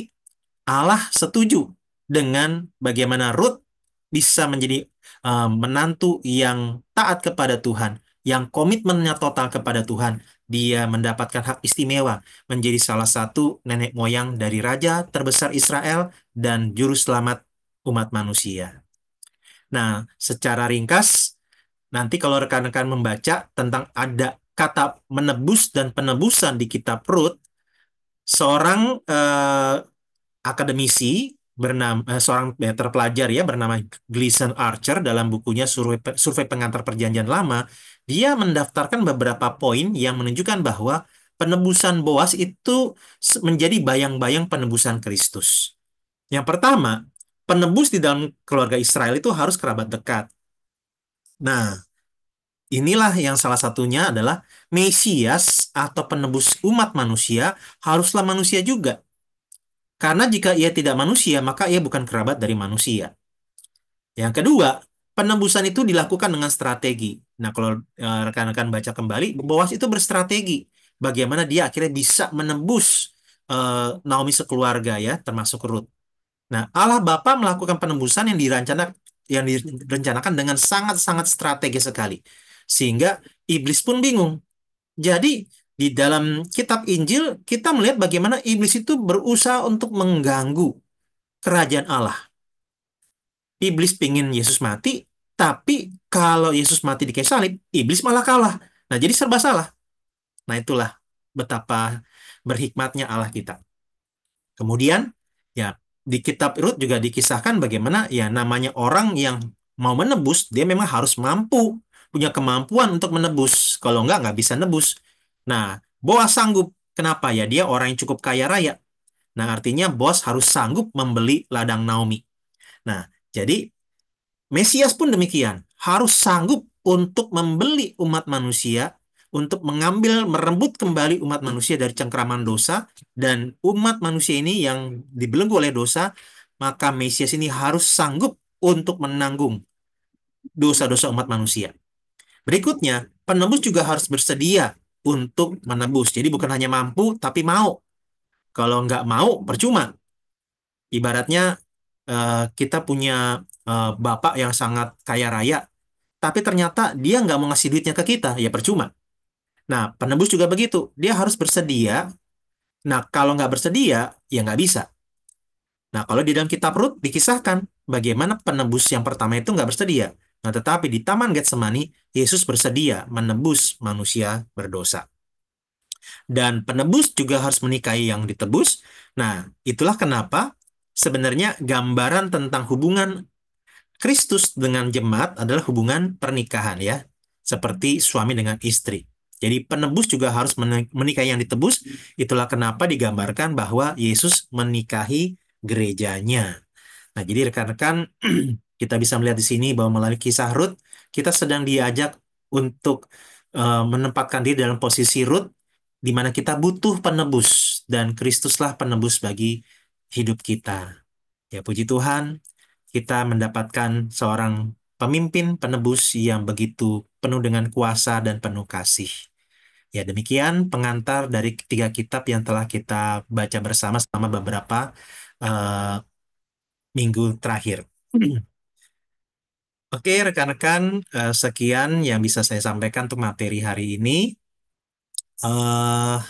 Allah setuju dengan bagaimana Ruth bisa menjadi menantu yang taat kepada Tuhan, yang komitmennya total kepada Tuhan. Dia mendapatkan hak istimewa menjadi salah satu nenek moyang dari raja terbesar Israel dan juru selamat umat manusia. Nah, secara ringkas, nanti kalau rekan-rekan membaca tentang ada kata menebus dan penebusan di kitab Rut, seorang akademisi seorang terpelajar ya bernama Gleason Archer dalam bukunya Survei Pengantar Perjanjian Lama, dia mendaftarkan beberapa poin yang menunjukkan bahwa penebusan Boas itu menjadi bayang-bayang penebusan Kristus. Yang pertama, penebus di dalam keluarga Israel itu harus kerabat dekat. Nah, inilah yang salah satunya adalah Mesias atau penebus umat manusia haruslah manusia juga. Karena jika ia tidak manusia, maka ia bukan kerabat dari manusia. Yang kedua, penembusan itu dilakukan dengan strategi. Nah, kalau rekan-rekan baca kembali, Boas itu berstrategi. Bagaimana dia akhirnya bisa menembus Naomi sekeluarga ya, termasuk Ruth. Nah, Allah Bapa melakukan penembusan yang direncanakan dengan sangat-sangat strategis sekali. Sehingga iblis pun bingung. Jadi, di dalam kitab Injil, kita melihat bagaimana iblis itu berusaha untuk mengganggu kerajaan Allah. Iblis pingin Yesus mati, tapi kalau Yesus mati di kayu salib, iblis malah kalah. Nah, jadi serba salah. Nah, itulah betapa berhikmatnya Allah kita. Kemudian, ya, di kitab Rut juga dikisahkan bagaimana ya namanya orang yang mau menebus, dia memang harus mampu, punya kemampuan untuk menebus. Kalau nggak bisa nebus. Nah, Boas sanggup. Kenapa ya? Dia orang yang cukup kaya raya. Nah, artinya bos harus sanggup membeli ladang Naomi. Nah, jadi Mesias pun demikian, harus sanggup untuk membeli umat manusia, untuk mengambil, merembut kembali umat manusia dari cengkraman dosa, dan umat manusia ini yang dibelenggu oleh dosa, maka Mesias ini harus sanggup untuk menanggung dosa-dosa umat manusia. Berikutnya, penebus juga harus bersedia untuk menebus. Jadi bukan hanya mampu, tapi mau. Kalau nggak mau, percuma. Ibaratnya kita punya bapak yang sangat kaya raya, tapi ternyata dia nggak mau ngasih duitnya ke kita, ya percuma. Nah, penebus juga begitu. Dia harus bersedia. Nah, kalau nggak bersedia, ya nggak bisa. Nah, kalau di dalam kitab Rut dikisahkan bagaimana penebus yang pertama itu nggak bersedia. Nah, tetapi di Taman Getsemani, Yesus bersedia menebus manusia berdosa. Dan penebus juga harus menikahi yang ditebus. Nah, itulah kenapa sebenarnya gambaran tentang hubungan Kristus dengan jemaat adalah hubungan pernikahan ya, seperti suami dengan istri. Jadi penebus juga harus menikahi yang ditebus. Itulah kenapa digambarkan bahwa Yesus menikahi gerejanya. Nah, jadi rekan-rekan kita bisa melihat di sini bahwa melalui kisah Rut kita sedang diajak untuk menempatkan diri dalam posisi Rut di mana kita butuh penebus dan Kristuslah penebus bagi hidup kita. Ya, puji Tuhan, kita mendapatkan seorang pemimpin penebus yang begitu penuh dengan kuasa dan penuh kasih. Ya, demikian pengantar dari ketiga kitab yang telah kita baca bersama selama beberapa eh, minggu terakhir. Oke, rekan-rekan, sekian yang bisa saya sampaikan untuk materi hari ini. eh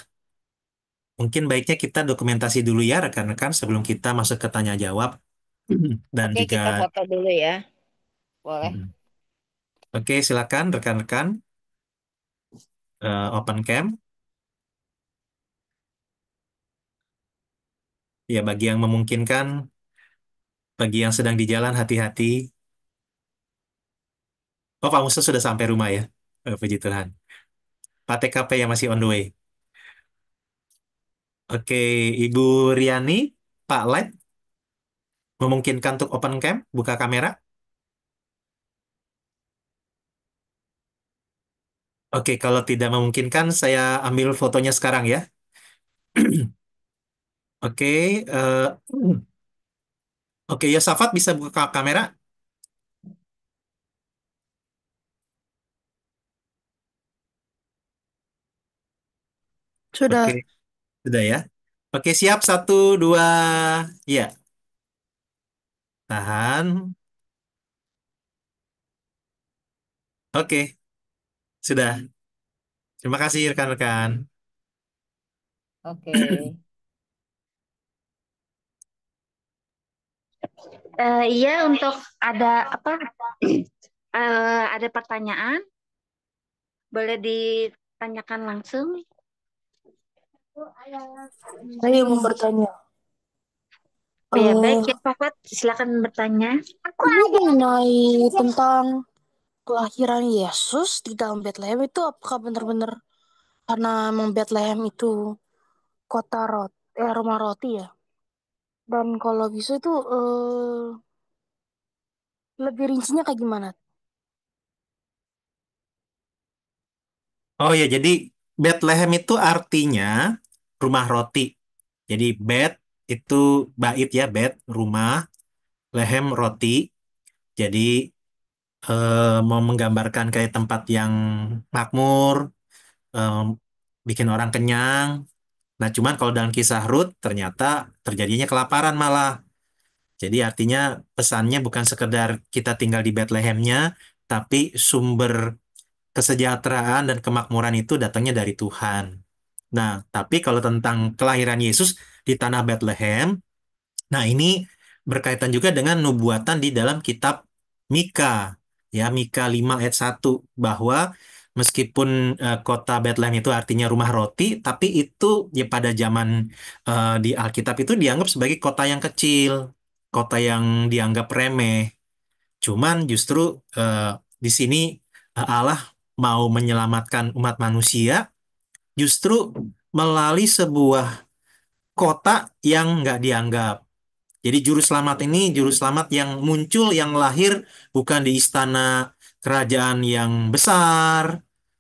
Mungkin baiknya kita dokumentasi dulu ya, rekan-rekan, sebelum kita masuk ke tanya jawab. Dan Oke, juga, kita foto dulu ya. Boleh. oke, silakan rekan-rekan, open cam. Ya, bagi yang memungkinkan, bagi yang sedang di jalan, hati-hati. Oh, Pak Musa sudah sampai rumah ya. Puji Tuhan. Pak TKP yang masih on the way. Oke, Ibu Riani, Pak Light, memungkinkan untuk open cam, buka kamera. Oke, kalau tidak memungkinkan, saya ambil fotonya sekarang ya. Oke, oke, Yosafat bisa buka kamera. Oke, Sudah. sudah ya. Oke, siap. Satu, dua, ya. Tahan. Oke, sudah. Terima kasih rekan-rekan. Oke. Iya, untuk ada apa? Ada pertanyaan, boleh ditanyakan langsung. Saya mau bertanya. Oh ya, baik eh ya, Pak. Silakan bertanya. ini mengenai tentang kelahiran Yesus di dalam Bethlehem itu apakah benar-benar karena memang Bethlehem itu kota roti, rumah roti ya? Dan kalau bisa itu lebih rincinya kayak gimana? Oh ya, jadi Bethlehem itu artinya rumah roti. Jadi Bet itu bait ya, Bet, rumah, lehem roti. Jadi mau menggambarkan kayak tempat yang makmur, em, bikin orang kenyang. Nah, cuman kalau dalam kisah Rut ternyata terjadinya kelaparan malah. Jadi artinya pesannya bukan sekedar kita tinggal di Bethlehemnya, tapi sumber kesejahteraan dan kemakmuran itu datangnya dari Tuhan. Nah, tapi kalau tentang kelahiran Yesus di tanah Bethlehem, nah ini berkaitan juga dengan nubuatan di dalam kitab Mika, ya Mika 5 ayat 1 bahwa meskipun kota Bethlehem itu artinya rumah roti, tapi itu ya pada zaman di Alkitab itu dianggap sebagai kota yang kecil, kota yang dianggap remeh. Cuman justru eh, di sini Allah mau menyelamatkan umat manusia justru melalui sebuah kota yang nggak dianggap. Jadi juru selamat ini juru selamat yang muncul, yang lahir bukan di istana kerajaan yang besar,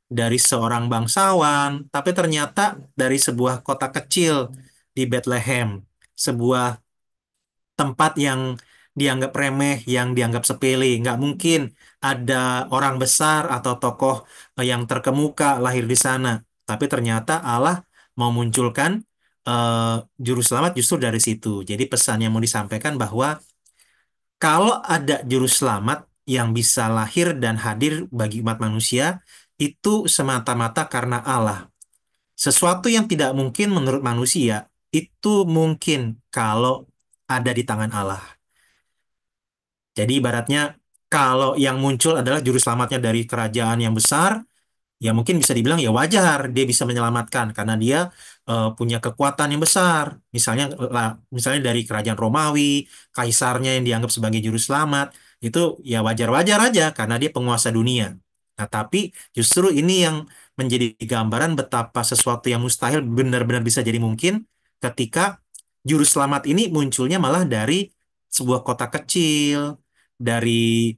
dari seorang bangsawan, tapi ternyata dari sebuah kota kecil di Bethlehem, sebuah tempat yang dianggap remeh, yang dianggap sepele. Nggak mungkin ada orang besar atau tokoh yang terkemuka lahir di sana. Tapi ternyata Allah mau munculkan eh, juru selamat justru dari situ. Jadi pesan yang mau disampaikan bahwa kalau ada juru selamat yang bisa lahir dan hadir bagi umat manusia, itu semata-mata karena Allah. Sesuatu yang tidak mungkin menurut manusia, itu mungkin kalau ada di tangan Allah. Jadi ibaratnya kalau yang muncul adalah juru selamatnya dari kerajaan yang besar, ya mungkin bisa dibilang ya wajar dia bisa menyelamatkan karena dia punya kekuatan yang besar. Misalnya dari kerajaan Romawi, kaisarnya yang dianggap sebagai juru selamat, itu ya wajar-wajar aja karena dia penguasa dunia. Nah, tapi justru ini yang menjadi gambaran betapa sesuatu yang mustahil benar-benar bisa jadi mungkin ketika juru selamat ini munculnya malah dari sebuah kota kecil, dari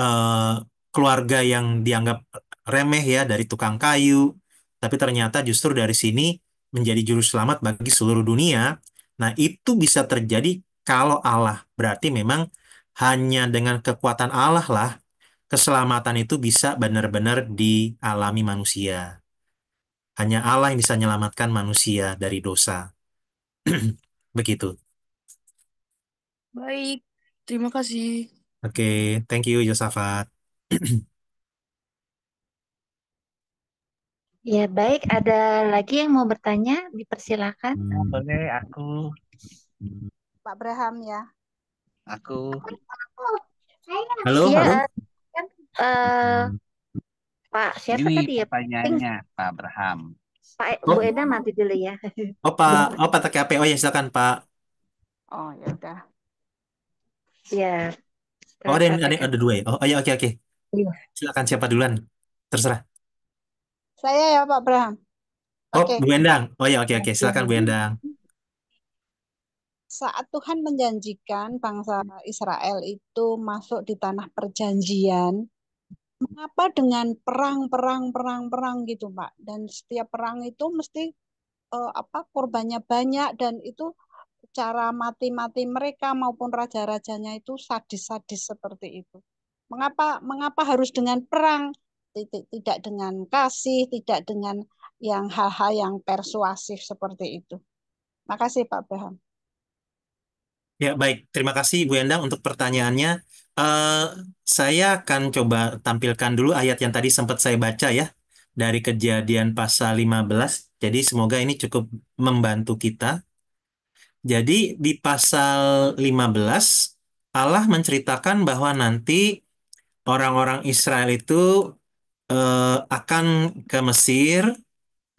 eh, keluarga yang dianggap remeh ya, dari tukang kayu, tapi ternyata justru dari sini menjadi juru selamat bagi seluruh dunia. Nah, itu bisa terjadi kalau Allah. Berarti memang hanya dengan kekuatan Allah lah keselamatan itu bisa benar-benar dialami manusia. Hanya Allah yang bisa menyelamatkan manusia dari dosa. Begitu. Baik, terima kasih. Oke, thank you Yosafat. Ya, baik. Ada lagi yang mau bertanya? Dipersilakan. Boleh aku, Pak Braham ya. aku. Halo, Iya, halo. kan eh, Pak siapa Ini tadi ya? pertanyaannya, Pak Abraham. Pak Bu Oh, Eda nanti dulu ya. Pak TKP. Oh ya, silakan Pak. Oh ya udah. Ya, Oh, terus Pak TK. ada dua ya. Oh, ya, oke, oke. Iya. Silakan siapa duluan. Terserah. Saya ya Pak Braham. Oh, Oke. Bu Endang. Oh ya, oke, oke. Iya. Silakan Bu Endang. Saat Tuhan menjanjikan bangsa Israel itu masuk di tanah perjanjian, mengapa dengan perang, perang, perang, perang gitu, Pak? Dan setiap perang itu mesti korbannya banyak dan itu cara mati-mati mereka maupun raja-rajanya itu sadis-sadis seperti itu. Mengapa mengapa harus dengan perang? Tidak dengan kasih, tidak dengan yang hal-hal yang persuasif seperti itu. Makasih Pak Braham. Ya, baik. Terima kasih Bu Endang untuk pertanyaannya. Eh, saya akan coba tampilkan dulu ayat yang tadi sempat saya baca ya. Dari Kejadian pasal 15. Jadi semoga ini cukup membantu kita. Jadi di pasal 15, Allah menceritakan bahwa nanti orang-orang Israel itu akan ke Mesir,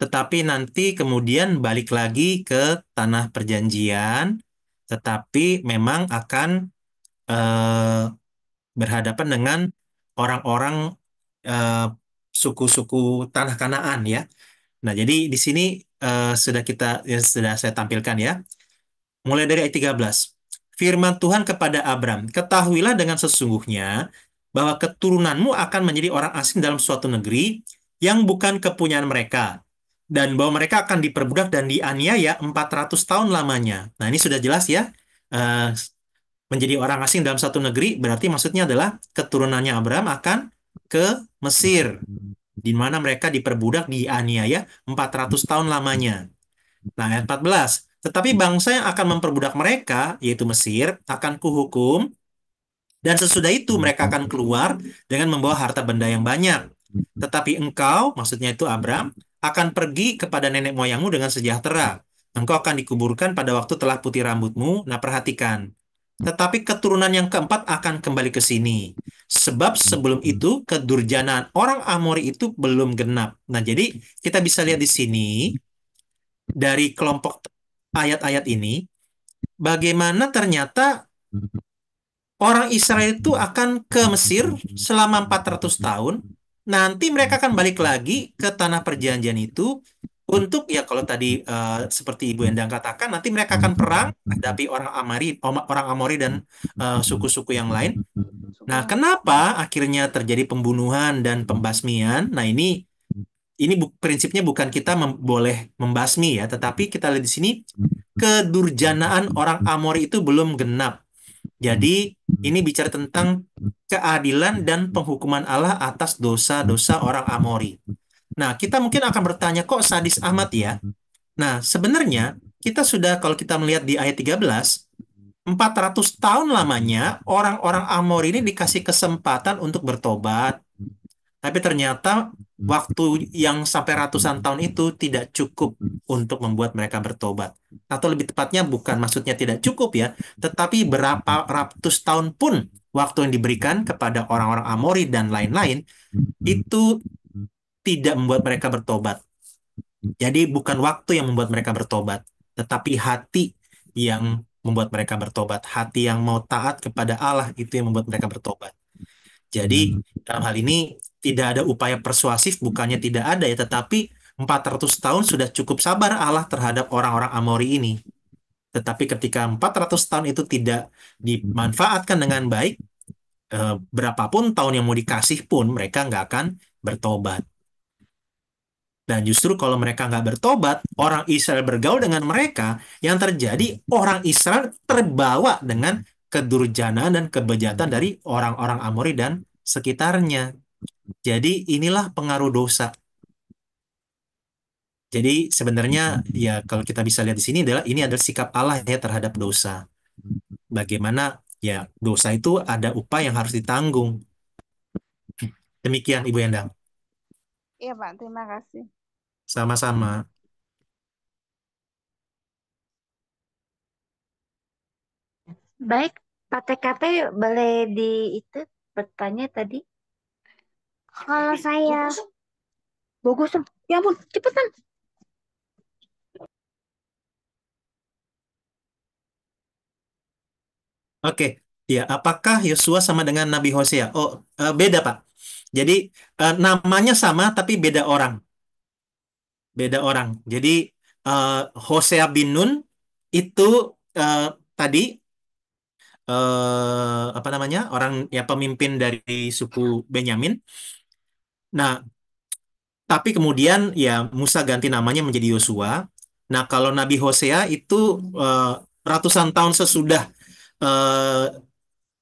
tetapi nanti kemudian balik lagi ke tanah perjanjian, tetapi memang akan eh, berhadapan dengan orang-orang eh, suku-suku tanah Kanaan ya. Nah, jadi di sini sudah saya tampilkan ya. Mulai dari ayat 13. Firman Tuhan kepada Abram, ketahuilah dengan sesungguhnya bahwa keturunanmu akan menjadi orang asing dalam suatu negeri yang bukan kepunyaan mereka. Dan bahwa mereka akan diperbudak dan dianiaya 400 tahun lamanya. Nah, ini sudah jelas ya. Eh, Menjadi orang asing dalam satu negeri berarti maksudnya adalah keturunannya Abraham akan ke Mesir, di mana mereka diperbudak, dianiaya 400 tahun lamanya. Nah, ayat 14. Tetapi bangsa yang akan memperbudak mereka, yaitu Mesir, akan kuhukum, dan sesudah itu mereka akan keluar dengan membawa harta benda yang banyak. Tetapi engkau, maksudnya itu Abram, akan pergi kepada nenek moyangmu dengan sejahtera. Engkau akan dikuburkan pada waktu telah putih rambutmu. Nah, perhatikan. Tetapi keturunan yang keempat akan kembali ke sini. Sebab sebelum itu kedurjanaan orang Amori itu belum genap. Nah, jadi kita bisa lihat di sini dari kelompok ayat-ayat ini, bagaimana ternyata orang Israel itu akan ke Mesir selama 400 tahun. Nanti mereka akan balik lagi ke tanah perjanjian itu untuk ya kalau tadi seperti Ibu Endang katakan, nanti mereka akan perang hadapi orang Amori dan suku-suku yang lain. Nah, kenapa akhirnya terjadi pembunuhan dan pembasmian? Nah, ini prinsipnya bukan kita boleh membasmi ya, tetapi kita lihat di sini kedurjanaan orang Amori itu belum genap. Jadi ini bicara tentang keadilan dan penghukuman Allah atas dosa-dosa orang Amori. Nah, kita mungkin akan bertanya, kok sadis amat ya? Nah, sebenarnya kita sudah, kalau kita melihat di ayat 13, 400 tahun lamanya orang-orang Amori ini dikasih kesempatan untuk bertobat. Tapi ternyata waktu yang sampai ratusan tahun itu tidak cukup untuk membuat mereka bertobat. Atau lebih tepatnya bukan maksudnya tidak cukup ya, tetapi berapa ratus tahun pun waktu yang diberikan kepada orang-orang Amori dan lain-lain itu tidak membuat mereka bertobat. Jadi bukan waktu yang membuat mereka bertobat, tetapi hati yang membuat mereka bertobat. Hati yang mau taat kepada Allah itu yang membuat mereka bertobat. Jadi dalam hal ini tidak ada upaya persuasif, bukannya tidak ada ya, tetapi 400 tahun sudah cukup sabar Allah terhadap orang-orang Amori ini. Tetapi ketika 400 tahun itu tidak dimanfaatkan dengan baik, berapapun tahun yang mau dikasih pun mereka nggak akan bertobat. Dan justru kalau mereka nggak bertobat, orang Israel bergaul dengan mereka, yang terjadi orang Israel terbawa dengan kedurjanaan dan kebejatan dari orang-orang Amori dan sekitarnya. Jadi inilah pengaruh dosa. Jadi sebenarnya ya kalau kita bisa lihat di sini adalah ini adalah sikap Allah ya terhadap dosa. Bagaimana ya dosa itu ada upah yang harus ditanggung. Demikian Ibu Endang. Iya, Pak. Terima kasih. Sama-sama. Baik, Pak TKP boleh di itu bertanya tadi. Kalau saya bagus, ya ampun, cepetan. Oke, ya apakah Yosua sama dengan Nabi Hosea? Oh, beda Pak. Jadi namanya sama tapi beda orang, beda orang. Jadi eh, Hosea bin Nun itu eh, tadi apa namanya orang ya pemimpin dari suku Benyamin. Nah, tapi kemudian ya Musa ganti namanya menjadi Yosua. Nah, kalau Nabi Hosea itu eh, ratusan tahun sesudah eh,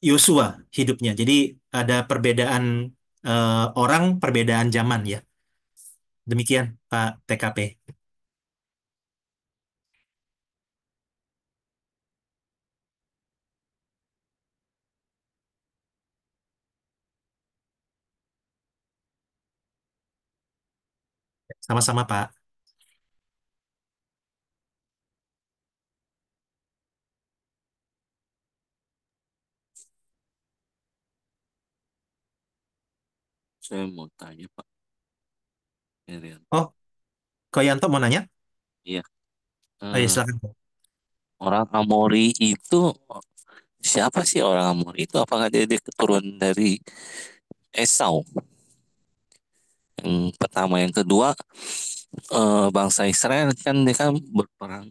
Yosua hidupnya. Jadi ada perbedaan orang, perbedaan zaman ya. Demikian Pak TKP. Sama-sama Pak. Saya mau tanya Pak Oh, Herianto. Ko Yanto mau nanya? Iya, Oh, ya, eh, silakan. orang Amori itu siapa sih orang Amori itu? Apakah dia keturunan dari Esau? Yang pertama, yang kedua, bangsa Israel kan dia kan berperang,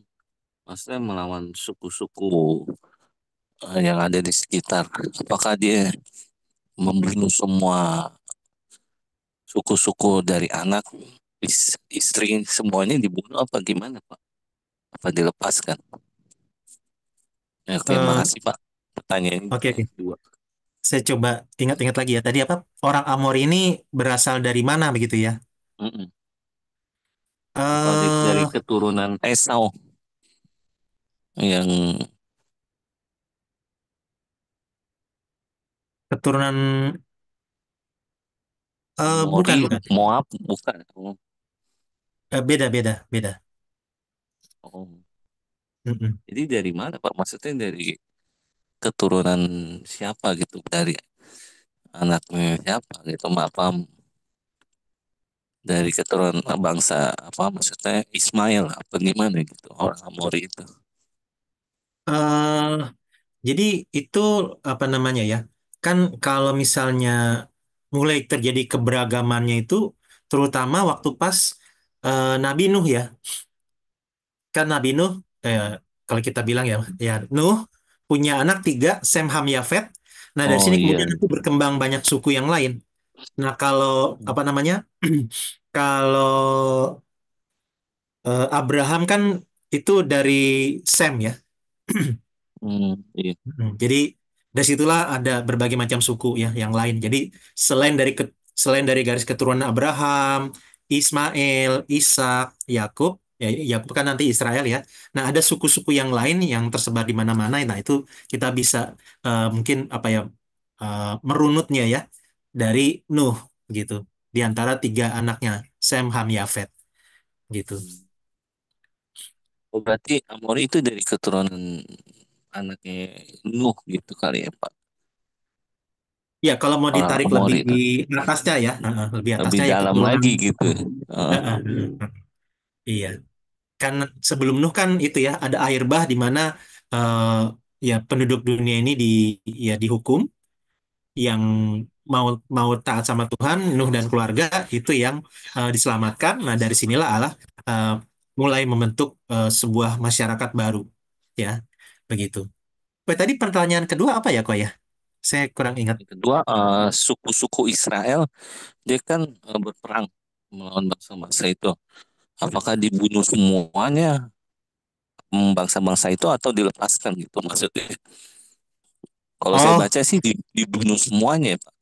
maksudnya melawan suku-suku yang ada di sekitar. Apakah dia membunuh semua suku-suku dari anak, istri, semuanya dibunuh apa gimana Pak? Apa dilepaskan? Ya, oke, Eh, makasih Pak. Pertanyaan itu oke, yang oke. kedua. Saya coba ingat-ingat lagi ya. Tadi apa? Orang Amori ini berasal dari mana begitu ya? Mm-mm. Apa dari Eh, keturunan Esau yang keturunan bukan, Amori, bukan. Moab, bukan? Oh, Beda, beda, beda. oh. Mm-mm. Jadi dari mana Pak? Maksudnya dari keturunan siapa gitu? Dari anaknya siapa gitu? Apa dari keturunan bangsa apa? Maksudnya Ismail apa gimana gitu? Orang Amori itu. Eh, jadi itu apa namanya ya? Kan kalau misalnya mulai terjadi keberagamannya itu terutama waktu pas Nabi Nuh ya, kan Nabi Nuh, eh, kalau kita bilang ya, ya Nuh punya anak tiga, Sem, Ham, Yafet. Nah dari Oh sini iya. kemudian nanti berkembang banyak suku yang lain. Nah kalau apa namanya, kalau Abraham kan itu dari Sem ya. Iya. Jadi dari situlah ada berbagai macam suku ya yang lain. Jadi selain dari selain dari garis keturunan Abraham, Ismail, Ishak, Yakub, ya Yakub kan nanti Israel ya. Nah, ada suku-suku yang lain yang tersebar di mana-mana. Nah, itu kita bisa mungkin apa ya, merunutnya ya dari Nuh gitu. Di antara tiga anaknya, Sem, Ham, Yafet gitu. Oh, berarti Amori itu dari keturunan anaknya Nuh gitu kali ya Pak. Ya, kalau mau Orang ditarik lebih Amori itu. atasnya ya, lebih Lebih atasnya ya dalam keturunan. lagi gitu. Heeh. Heeh, iya, kan sebelum Nuh kan itu ya ada air bah di mana eh, ya penduduk dunia ini ya dihukum, yang mau mau taat sama Tuhan, Nuh dan keluarga itu yang diselamatkan. Nah dari sinilah Allah eh, mulai membentuk sebuah masyarakat baru, ya begitu. Tadi pertanyaan kedua apa ya kok ya? Saya kurang ingat. Yang kedua, suku-suku Israel dia kan berperang melawan bangsa-bangsa itu. Apakah dibunuh semuanya bangsa-bangsa itu atau dilepaskan gitu maksudnya? Kalau saya Oh baca sih dibunuh semuanya ya Pak.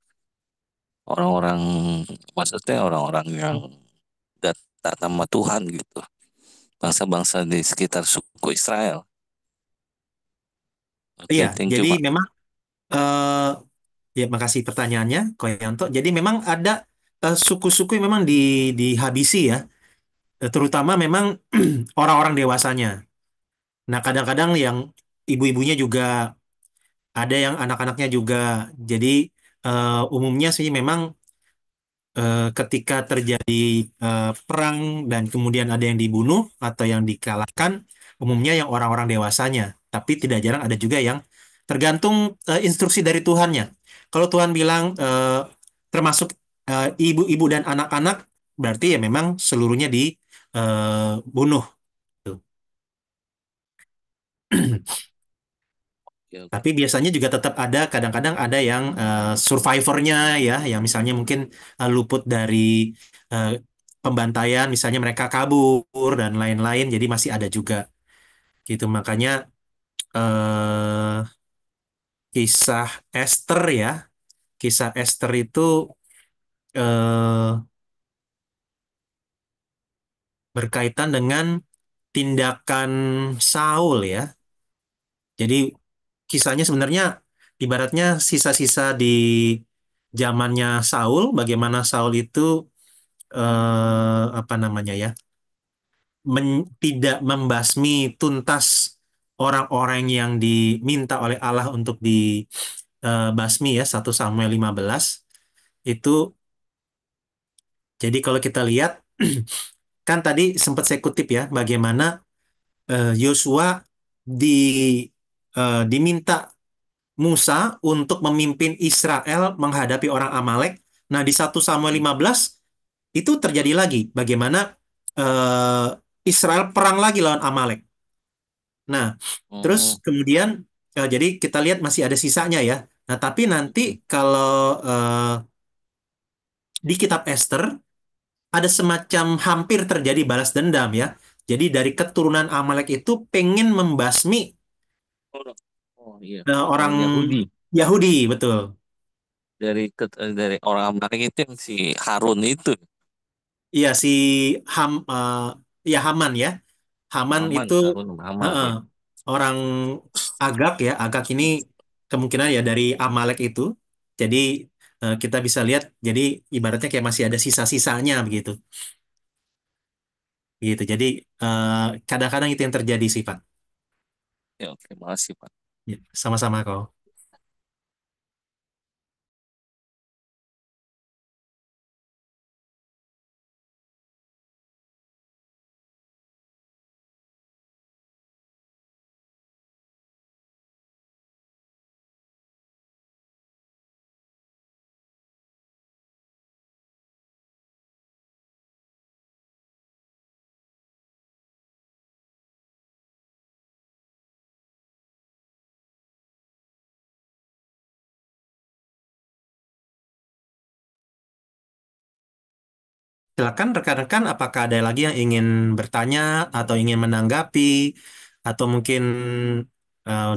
Orang-orang maksudnya orang-orang yang gak taat sama Tuhan gitu. Bangsa-bangsa di sekitar suku Israel. iya, Oke, thank you jadi Pak. memang eh ya makasih pertanyaannya, Koyanto. Jadi memang ada suku-suku yang memang dihabisi ya. Terutama memang orang-orang dewasanya. Nah, kadang-kadang yang ibu-ibunya juga ada, yang anak-anaknya juga. Jadi umumnya sih memang ketika terjadi perang dan kemudian ada yang dibunuh atau yang dikalahkan, umumnya yang orang-orang dewasanya. Tapi tidak jarang ada juga yang tergantung instruksi dari Tuhannya. Kalau Tuhan bilang termasuk ibu-ibu dan anak-anak, berarti ya memang seluruhnya dibunuh. Oke, oke. Tapi biasanya juga tetap ada, kadang-kadang ada yang survivornya ya, yang misalnya mungkin luput dari eh, pembantaian, misalnya mereka kabur dan lain-lain, jadi masih ada juga gitu. Makanya eh, kisah Esther ya, kisah Esther itu eh, berkaitan dengan tindakan Saul ya. Jadi kisahnya sebenarnya ibaratnya sisa-sisa di zamannya Saul, bagaimana Saul itu apa namanya ya, tidak membasmi tuntas orang-orang yang diminta oleh Allah untuk dibasmi ya, 1 Samuel 15 itu. Jadi kalau kita lihat kan tadi sempat saya kutip ya bagaimana Yosua di diminta Musa untuk memimpin Israel menghadapi orang Amalek. Nah, di 1 Samuel 15 itu terjadi lagi bagaimana eh, Israel perang lagi lawan Amalek. Nah, terus Hmm, kemudian jadi kita lihat masih ada sisanya ya. Nah, tapi nanti kalau eh, di kitab Esther ada semacam hampir terjadi balas dendam ya. Jadi dari keturunan Amalek itu pengen membasmi oh iya, orang Yahudi Yahudi, betul. dari orang Amalek itu yang si Harun itu. Iya si ya Haman ya. Haman Haman, itu Harun sama Haman heeh, ya. orang Agag ya. Agag ini kemungkinan ya dari Amalek itu. Jadi kita bisa lihat, jadi ibaratnya kayak masih ada sisa-sisanya begitu. Gitu. Jadi eh, kadang-kadang itu yang terjadi sih, Pak. Ya, oke, makasih Pak. Ya, sama-sama kau. Silakan rekan-rekan, apakah ada lagi yang ingin bertanya atau ingin menanggapi atau mungkin eh,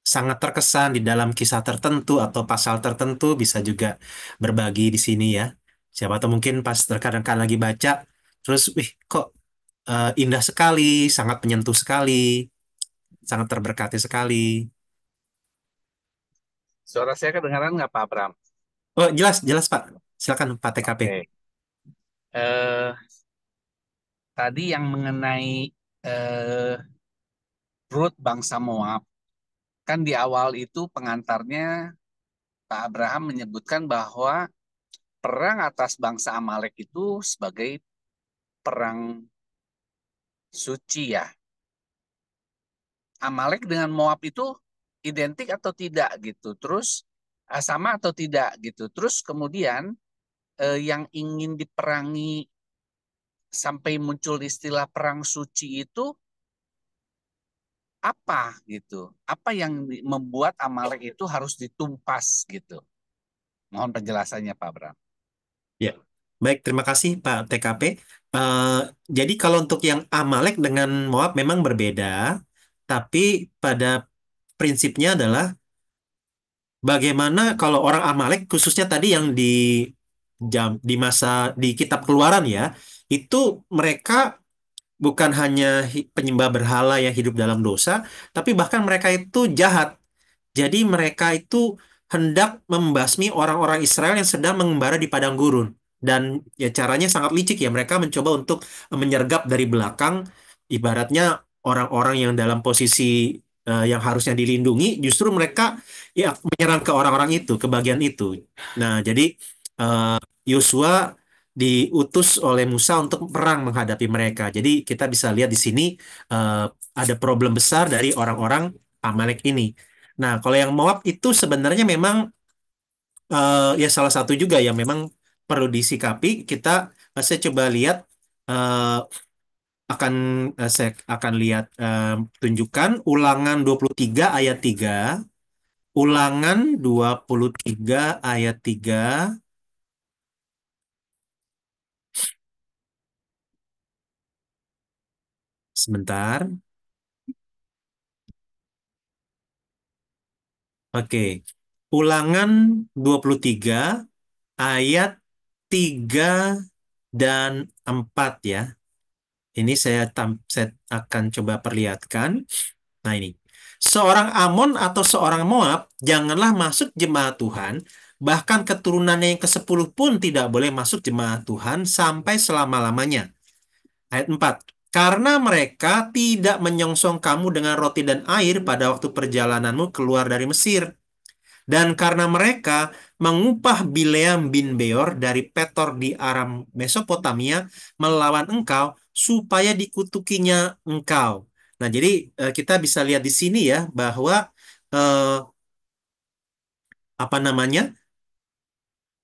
sangat terkesan di dalam kisah tertentu atau pasal tertentu bisa juga berbagi di sini ya. Siapa tahu mungkin pas rekan-rekan lagi baca, terus, wih kok indah sekali, sangat menyentuh sekali, sangat terberkati sekali. Suara saya kedengaran nggak Pak Abram? Oh jelas, jelas Pak. Silakan Pak TKP. Oke. Eh, Tadi yang mengenai eh, Ruth bangsa Moab, kan di awal itu pengantarnya Pak Abraham menyebutkan bahwa perang atas bangsa Amalek itu sebagai perang suci ya. Amalek dengan Moab itu identik atau tidak gitu. Terus sama atau tidak gitu. Terus kemudian yang ingin diperangi sampai muncul istilah perang suci itu apa gitu? Apa yang membuat Amalek itu harus ditumpas gitu? Mohon penjelasannya Pak Bram. Ya, baik, terima kasih Pak TKP. Eh, jadi kalau untuk yang Amalek dengan Moab memang berbeda, tapi pada prinsipnya adalah bagaimana kalau orang Amalek, khususnya tadi yang di masa di Kitab Keluaran ya, itu mereka bukan hanya penyembah berhala yang hidup dalam dosa, tapi bahkan mereka itu jahat. Jadi mereka itu hendak membasmi orang-orang Israel yang sedang mengembara di padang gurun. Dan ya caranya sangat licik ya. Mereka mencoba untuk menyergap dari belakang, ibaratnya orang-orang yang dalam posisi yang harusnya dilindungi, justru mereka ya menyerang ke orang-orang itu, ke bagian itu. Nah, jadi eh, Yosua diutus oleh Musa untuk perang menghadapi mereka. Jadi kita bisa lihat di sini eh, ada problem besar dari orang-orang Amalek ini. Nah, kalau yang Moab itu sebenarnya memang ya salah satu juga yang memang perlu disikapi. Saya coba lihat eh, akan saya akan lihat tunjukkan Ulangan 23 ayat 3, Ulangan 23 ayat 3, sebentar. Oke. Ulangan 23 ayat 3 dan 4 ya. Ini saya akan coba perlihatkan. Nah ini, seorang Amon atau seorang Moab janganlah masuk jemaat Tuhan, bahkan keturunannya yang ke-10 pun tidak boleh masuk jemaat Tuhan sampai selama-lamanya. Ayat 4. Karena mereka tidak menyongsong kamu dengan roti dan air pada waktu perjalananmu keluar dari Mesir. Dan karena mereka mengupah Bileam bin Beor dari Petor di Aram Mesopotamia melawan engkau supaya dikutukinya engkau. Nah, jadi kita bisa lihat di sini ya bahwa eh, apa namanya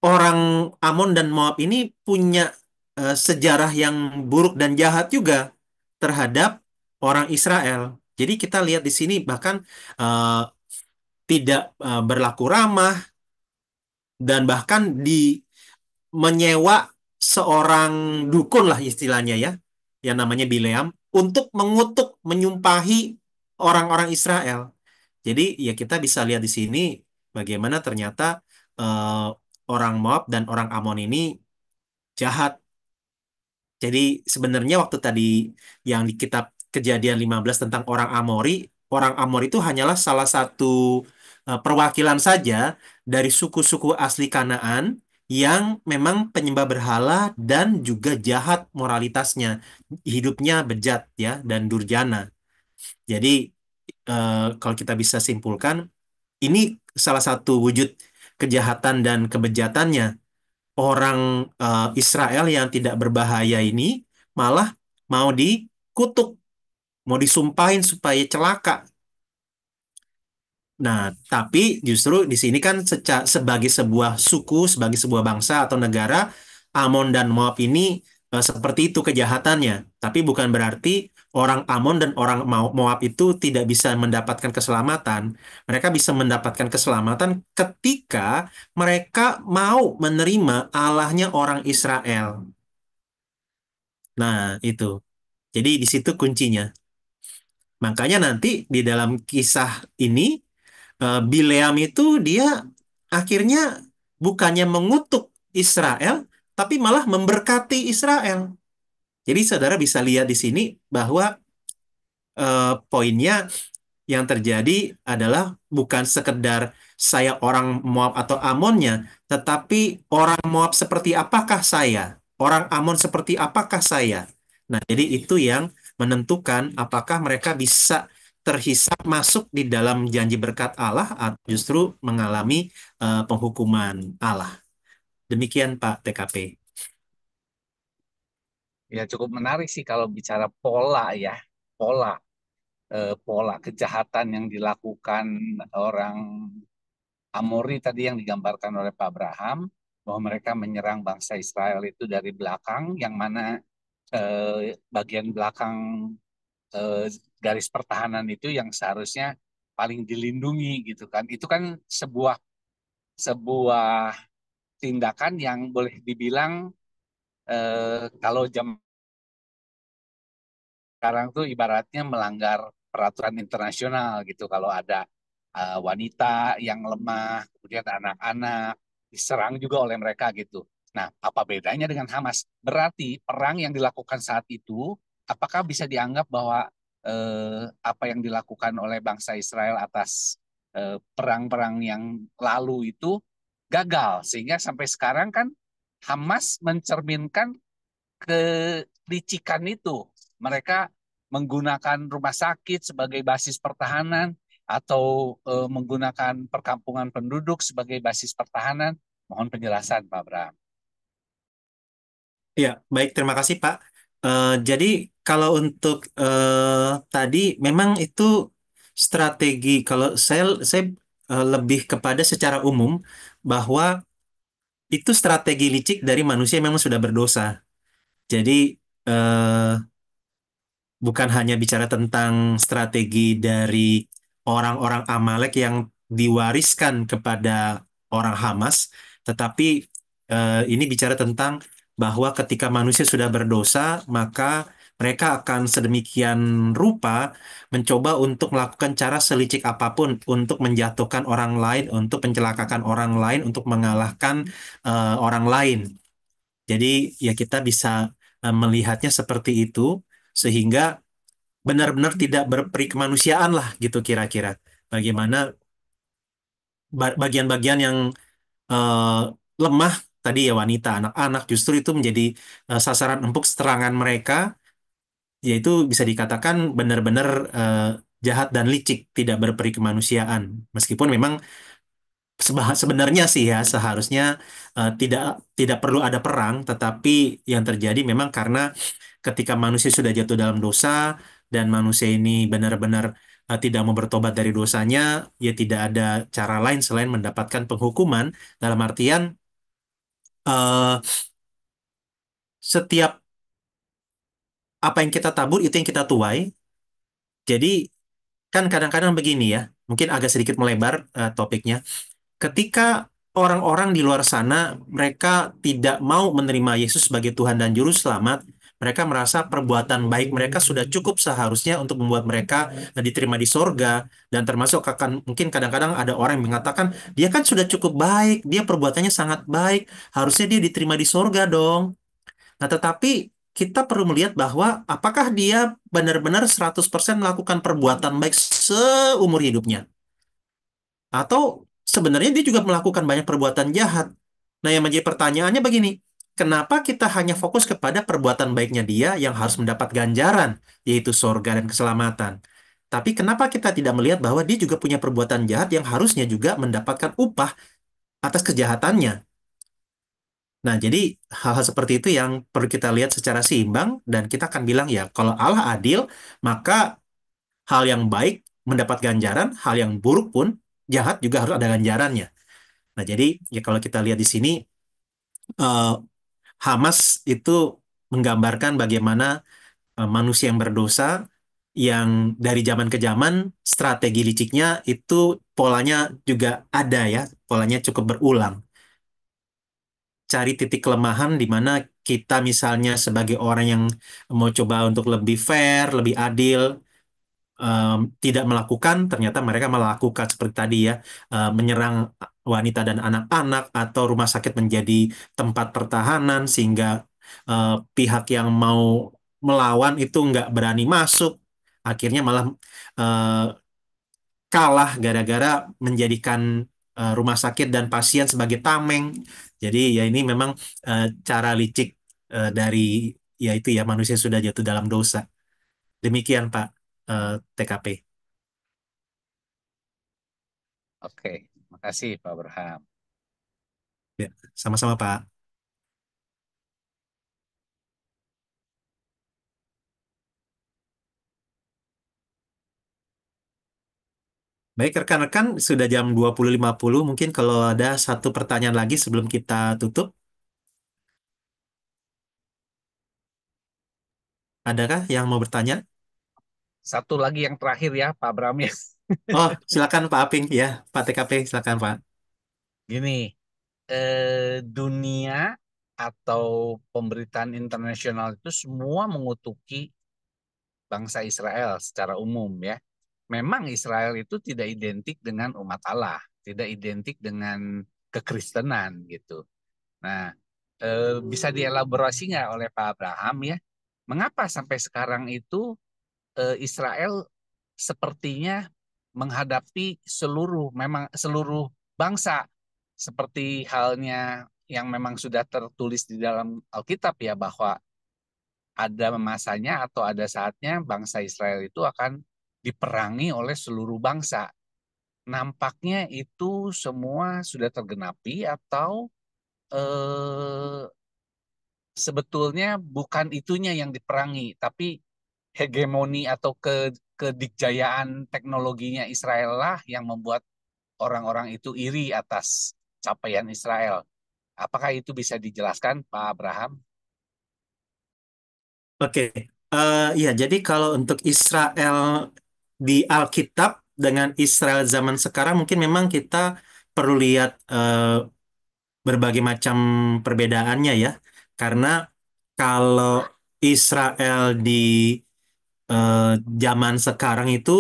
orang Amon dan Moab ini punya sejarah yang buruk dan jahat juga terhadap orang Israel. Jadi kita lihat di sini bahkan eh, tidak berlaku ramah dan bahkan menyewa seorang dukun lah istilahnya ya, yang namanya Bileam, untuk mengutuk, menyumpahi orang-orang Israel. Jadi ya kita bisa lihat di sini bagaimana ternyata eh, orang Moab dan orang Amon ini jahat. Jadi sebenarnya waktu tadi yang di kitab Kejadian 15 tentang orang Amori itu hanyalah salah satu perwakilan saja dari suku-suku asli Kanaan yang memang penyembah berhala dan juga jahat moralitasnya, hidupnya bejat ya dan durjana. Jadi kalau kita bisa simpulkan, ini salah satu wujud kejahatan dan kebejatannya orang Israel yang tidak berbahaya ini malah mau dikutuk, mau disumpahin supaya celaka. Nah, tapi justru di sini kan sebagai sebuah suku, sebagai sebuah bangsa atau negara, Amon dan Moab ini seperti itu kejahatannya. Tapi bukan berarti orang Amon dan orang Moab itu tidak bisa mendapatkan keselamatan. Mereka bisa mendapatkan keselamatan ketika mereka mau menerima Allahnya orang Israel. Nah, itu. Jadi di situ kuncinya. Makanya nanti di dalam kisah ini, Bileam itu dia akhirnya bukannya mengutuk Israel, tapi malah memberkati Israel. Jadi saudara bisa lihat di sini bahwa poinnya yang terjadi adalah bukan sekedar saya orang Moab atau Amonnya, tetapi orang Moab seperti apakah saya? Orang Amon seperti apakah saya? Nah, jadi itu yang menentukan apakah mereka bisa terhisap masuk di dalam janji berkat Allah atau justru mengalami penghukuman Allah. Demikian Pak TKP. Ya cukup menarik sih kalau bicara pola ya, pola pola kejahatan yang dilakukan orang Amori tadi yang digambarkan oleh Pak Abraham, bahwa mereka menyerang bangsa Israel itu dari belakang, yang mana bagian belakang eh, garis pertahanan itu yang seharusnya paling dilindungi gitu kan. Itu kan sebuah sebuah tindakan yang boleh dibilang kalau jam sekarang tuh ibaratnya melanggar peraturan internasional gitu. Kalau ada wanita yang lemah, kemudian anak-anak diserang juga oleh mereka gitu. Nah, apa bedanya dengan Hamas? Berarti perang yang dilakukan saat itu, apakah bisa dianggap bahwa apa yang dilakukan oleh bangsa Israel atas perang-perang yang lalu itu gagal, sehingga sampai sekarang kan Hamas mencerminkan kelicikan itu. Mereka menggunakan rumah sakit sebagai basis pertahanan atau menggunakan perkampungan penduduk sebagai basis pertahanan. Mohon penjelasan, Pak Bram. Ya, baik, terima kasih Pak. Jadi kalau untuk tadi memang itu strategi. Kalau saya lebih kepada secara umum bahwa itu strategi licik dari manusia yang memang sudah berdosa. Jadi eh, bukan hanya bicara tentang strategi dari orang-orang Amalek yang diwariskan kepada orang Hamas, tetapi ini bicara tentang bahwa ketika manusia sudah berdosa, maka mereka akan sedemikian rupa mencoba untuk melakukan cara selicik apapun untuk menjatuhkan orang lain, untuk mencelakakan orang lain, untuk mengalahkan orang lain. Jadi ya kita bisa melihatnya seperti itu, sehingga benar-benar tidak berperi kemanusiaan lah gitu kira-kira. Bagaimana bagian-bagian yang eh, lemah tadi ya wanita, anak-anak justru itu menjadi sasaran empuk serangan mereka, yaitu bisa dikatakan benar-benar eh, jahat dan licik, tidak berperi kemanusiaan. Meskipun memang sebenarnya sih ya seharusnya tidak tidak perlu ada perang, tetapi yang terjadi memang karena ketika manusia sudah jatuh dalam dosa dan manusia ini benar-benar tidak mau bertobat dari dosanya, ya tidak ada cara lain selain mendapatkan penghukuman. Dalam artian eh, setiap apa yang kita tabur itu yang kita tuai. Jadi kan kadang-kadang begini ya, mungkin agak sedikit melebar topiknya. Ketika orang-orang di luar sana mereka tidak mau menerima Yesus sebagai Tuhan dan Juru Selamat, mereka merasa perbuatan baik mereka sudah cukup seharusnya untuk membuat mereka diterima di sorga. Dan termasuk akan mungkin kadang-kadang ada orang yang mengatakan dia kan sudah cukup baik, dia perbuatannya sangat baik, harusnya dia diterima di sorga dong. Nah, tetapi kita perlu melihat bahwa apakah dia benar-benar 100% melakukan perbuatan baik seumur hidupnya. Atau sebenarnya dia juga melakukan banyak perbuatan jahat. Nah, yang menjadi pertanyaannya begini, kenapa kita hanya fokus kepada perbuatan baiknya dia yang harus mendapat ganjaran, yaitu sorga dan keselamatan. Tapi kenapa kita tidak melihat bahwa dia juga punya perbuatan jahat yang harusnya juga mendapatkan upah atas kejahatannya? Nah, jadi hal-hal seperti itu yang perlu kita lihat secara seimbang dan kita akan bilang ya, kalau Allah adil, maka hal yang baik mendapat ganjaran, hal yang buruk pun jahat juga harus ada ganjarannya. Nah, jadi ya kalau kita lihat di sini eh, Hamas itu menggambarkan bagaimana manusia yang berdosa yang dari zaman ke zaman strategi liciknya itu polanya juga ada ya, polanya cukup berulang. Cari titik kelemahan di mana kita misalnya sebagai orang yang mau coba untuk lebih fair, lebih adil, tidak melakukan, ternyata mereka melakukan seperti tadi ya, menyerang wanita dan anak-anak atau rumah sakit menjadi tempat pertahanan sehingga pihak yang mau melawan itu nggak berani masuk, akhirnya malah eh, kalah gara-gara menjadikan rumah sakit dan pasien sebagai tameng. Jadi ya ini memang cara licik dari ya itu ya manusia sudah jatuh dalam dosa. Demikian Pak TKP. Oke, makasih Pak Abraham. Ya, sama-sama Pak. Baik rekan-rekan, sudah jam 20.50. Mungkin kalau ada satu pertanyaan lagi sebelum kita tutup, adakah yang mau bertanya? Satu lagi yang terakhir ya Pak Abraham ya. Oh, silakan Pak Aping ya, Pak TKP, silakan Pak. Gini, dunia atau pemberitaan internasional itu semua mengutuki bangsa Israel secara umum ya. Memang Israel itu tidak identik dengan umat Allah, tidak identik dengan kekristenan gitu. Nah, bisa dielaborasi nggak oleh Pak Abraham ya, mengapa sampai sekarang itu Israel sepertinya menghadapi memang seluruh bangsa seperti halnya yang memang sudah tertulis di dalam Alkitab ya bahwa ada masanya atau ada saatnya bangsa Israel itu akan diperangi oleh seluruh bangsa. Nampaknya itu semua sudah tergenapi atau eh, sebetulnya bukan itunya yang diperangi, tapi hegemoni atau kedikjayaan teknologinya Israel lah yang membuat orang-orang itu iri atas capaian Israel. Apakah itu bisa dijelaskan, Pak Abraham? Oke, ya jadi kalau untuk Israel di Alkitab dengan Israel zaman sekarang mungkin memang kita perlu lihat berbagai macam perbedaannya ya. Karena kalau Israel di eh, zaman sekarang itu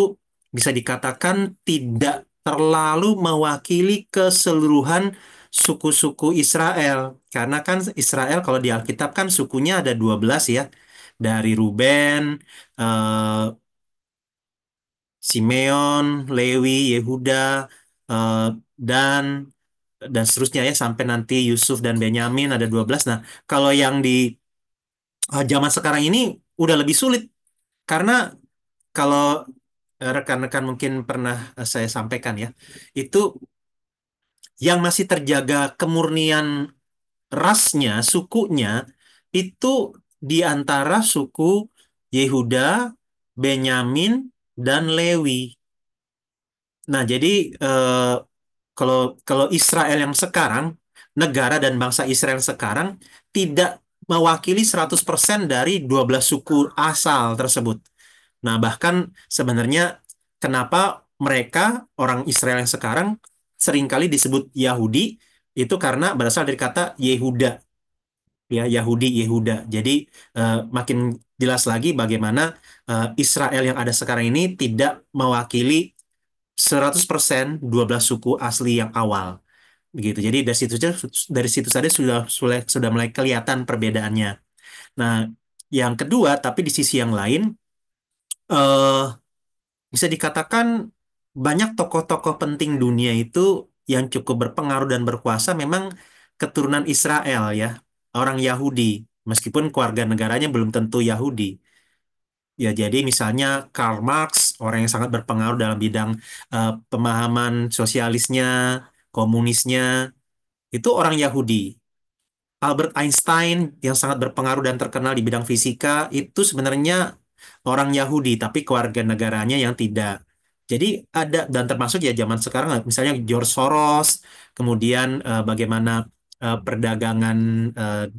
bisa dikatakan tidak terlalu mewakili keseluruhan suku-suku Israel. Karena kan Israel kalau di Alkitab kan sukunya ada 12 ya. Dari Ruben, eh, Simeon, Lewi, Yehuda, eh, dan dan seterusnya ya sampai nanti Yusuf dan Benyamin ada 12. Nah, kalau yang di zaman sekarang ini udah lebih sulit karena kalau rekan-rekan mungkin pernah saya sampaikan ya, itu yang masih terjaga kemurnian rasnya, sukunya itu di antara suku Yehuda, Benyamin, dan Lewi. Nah, jadi eh, kalau kalau Israel yang sekarang, negara dan bangsa Israel sekarang tidak mewakili 100% dari 12 suku asal tersebut. Nah, bahkan sebenarnya kenapa mereka orang Israel yang sekarang seringkali disebut Yahudi itu karena berasal dari kata Yehuda, ya Yahudi Yehuda. Jadi makin jelas lagi bagaimana Israel yang ada sekarang ini tidak mewakili 100% 12 suku asli yang awal begitu. Jadi dari situ saja sudah mulai kelihatan perbedaannya. Nah, yang kedua, tapi di sisi yang lain eh bisa dikatakan banyak tokoh-tokoh penting dunia itu yang cukup berpengaruh dan berkuasa memang keturunan Israel ya, orang Yahudi, meskipun keluarga negaranya belum tentu Yahudi. Ya, jadi misalnya Karl Marx, orang yang sangat berpengaruh dalam bidang pemahaman sosialisnya, komunisnya, itu orang Yahudi. Albert Einstein yang sangat berpengaruh dan terkenal di bidang fisika itu sebenarnya orang Yahudi, tapi keluarga negaranya yang tidak. Jadi ada dan termasuk ya zaman sekarang misalnya George Soros, kemudian bagaimana perdagangan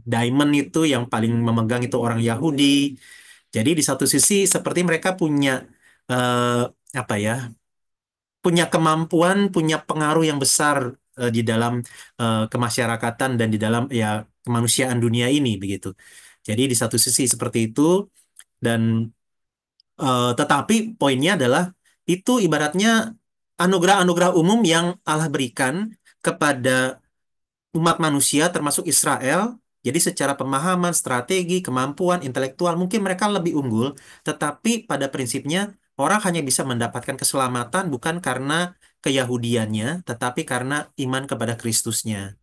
diamond itu yang paling memegang itu orang Yahudi. Jadi di satu sisi seperti mereka punya apa ya, punya kemampuan, punya pengaruh yang besar di dalam kemasyarakatan dan di dalam ya kemanusiaan dunia ini begitu. Jadi di satu sisi seperti itu dan tetapi poinnya adalah itu ibaratnya anugerah-anugerah umum yang Allah berikan kepada umat manusia termasuk Israel. Jadi secara pemahaman, strategi, kemampuan, intelektual mungkin mereka lebih unggul, tetapi pada prinsipnya orang hanya bisa mendapatkan keselamatan bukan karena keyahudiannya, tetapi karena iman kepada Kristusnya.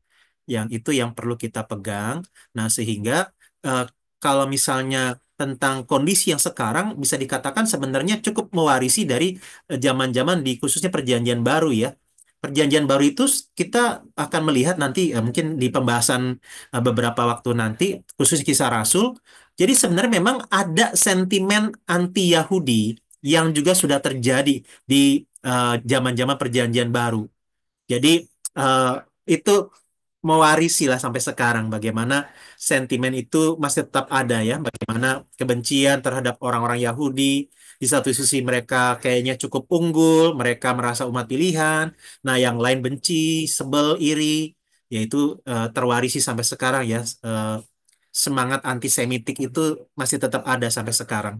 Yang itu yang perlu kita pegang. Nah, sehingga eh, kalau misalnya tentang kondisi yang sekarang bisa dikatakan sebenarnya cukup mewarisi dari zaman-zaman di khususnya Perjanjian Baru ya. Perjanjian Baru itu kita akan melihat nanti mungkin di pembahasan beberapa waktu nanti khusus Kisah Rasul. Jadi sebenarnya memang ada sentimen anti-Yahudi yang juga sudah terjadi di zaman-zaman Perjanjian Baru. Jadi eh, itu mewarisi lah sampai sekarang bagaimana sentimen itu masih tetap ada ya, bagaimana kebencian terhadap orang-orang Yahudi di satu sisi mereka kayaknya cukup unggul, mereka merasa umat pilihan, nah yang lain benci, sebel, iri, yaitu terwarisi sampai sekarang ya. Semangat antisemitik itu masih tetap ada sampai sekarang.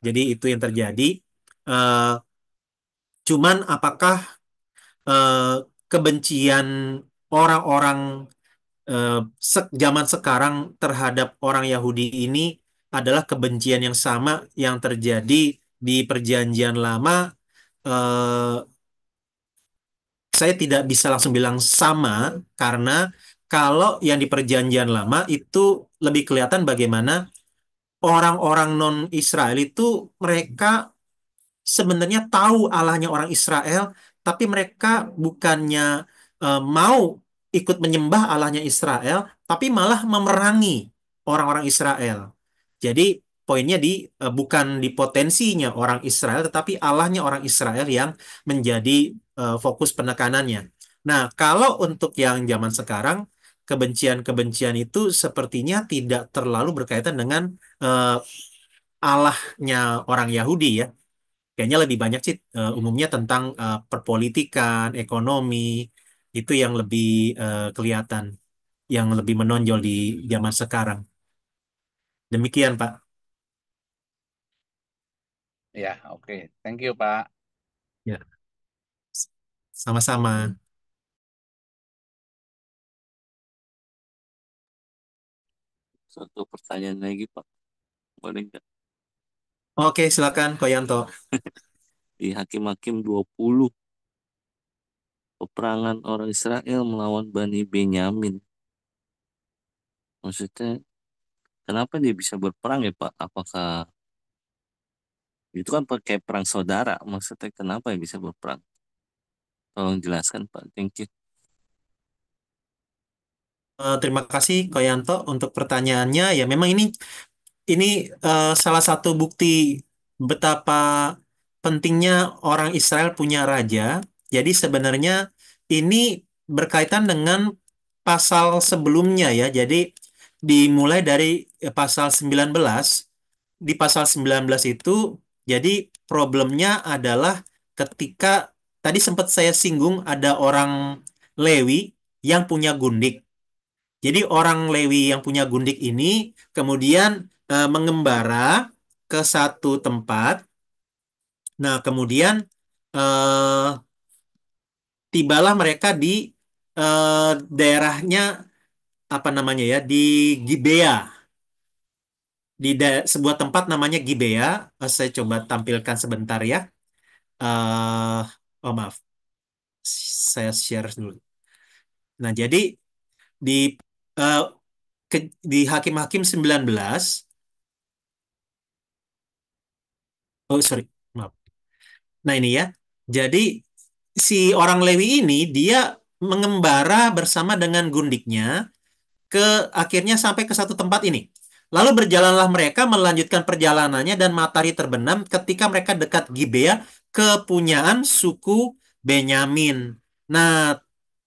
Jadi itu yang terjadi. Eh, Cuman apakah eh, kebencian orang-orang eh, zaman sekarang terhadap orang Yahudi ini adalah kebencian yang sama yang terjadi di Perjanjian Lama. Eh, saya tidak bisa langsung bilang sama karena kalau yang di Perjanjian Lama itu lebih kelihatan bagaimana orang-orang non-Israel itu mereka sebenarnya tahu Allahnya orang Israel, tapi mereka bukannya mau ikut menyembah Allahnya Israel, tapi malah memerangi orang-orang Israel. Jadi poinnya bukan di potensinya orang Israel, tetapi Allahnya orang Israel yang menjadi fokus penekanannya. Nah, kalau untuk yang zaman sekarang, kebencian-kebencian itu sepertinya tidak terlalu berkaitan dengan eh, Allahnya orang Yahudi ya. Kayaknya lebih banyak sih umumnya tentang perpolitikan, ekonomi, itu yang lebih kelihatan, yang lebih menonjol di zaman sekarang. Demikian, Pak. Ya, oke. Thank you, Pak. Ya, sama-sama. Satu pertanyaan lagi, Pak. Boleh nggak? Oke, silakan, Koyanto. Di Hakim-Hakim 20, peperangan orang Israel melawan Bani Benyamin. Maksudnya, kenapa dia bisa berperang ya, Pak? Apakah itu kan pakai perang saudara? Maksudnya kenapa ya bisa berperang? Tolong jelaskan, Pak. Thank you. Terima kasih, Koyanto, untuk pertanyaannya. Ya, memang ini salah satu bukti betapa pentingnya orang Israel punya raja. Jadi sebenarnya ini berkaitan dengan pasal sebelumnya ya. Jadi dimulai dari pasal 19. Di pasal 19 itu jadi problemnya adalah ketika tadi sempat saya singgung ada orang Lewi yang punya gundik. Jadi orang Lewi yang punya gundik ini kemudian mengembara ke satu tempat. Nah, kemudian eh, tibalah mereka di daerahnya apa namanya ya di Gibea, di sebuah tempat namanya Gibea. Saya coba tampilkan sebentar ya. eh oh maaf, saya share dulu. Nah, jadi di eh, di Hakim-Hakim 19. Oh, sorry. Maaf. Nah, ini ya. Jadi si orang Lewi ini dia mengembara bersama dengan gundiknya ke akhirnya sampai ke satu tempat ini. Lalu berjalanlah mereka melanjutkan perjalanannya dan matahari terbenam ketika mereka dekat Gibea, kepunyaan suku Benyamin. Nah,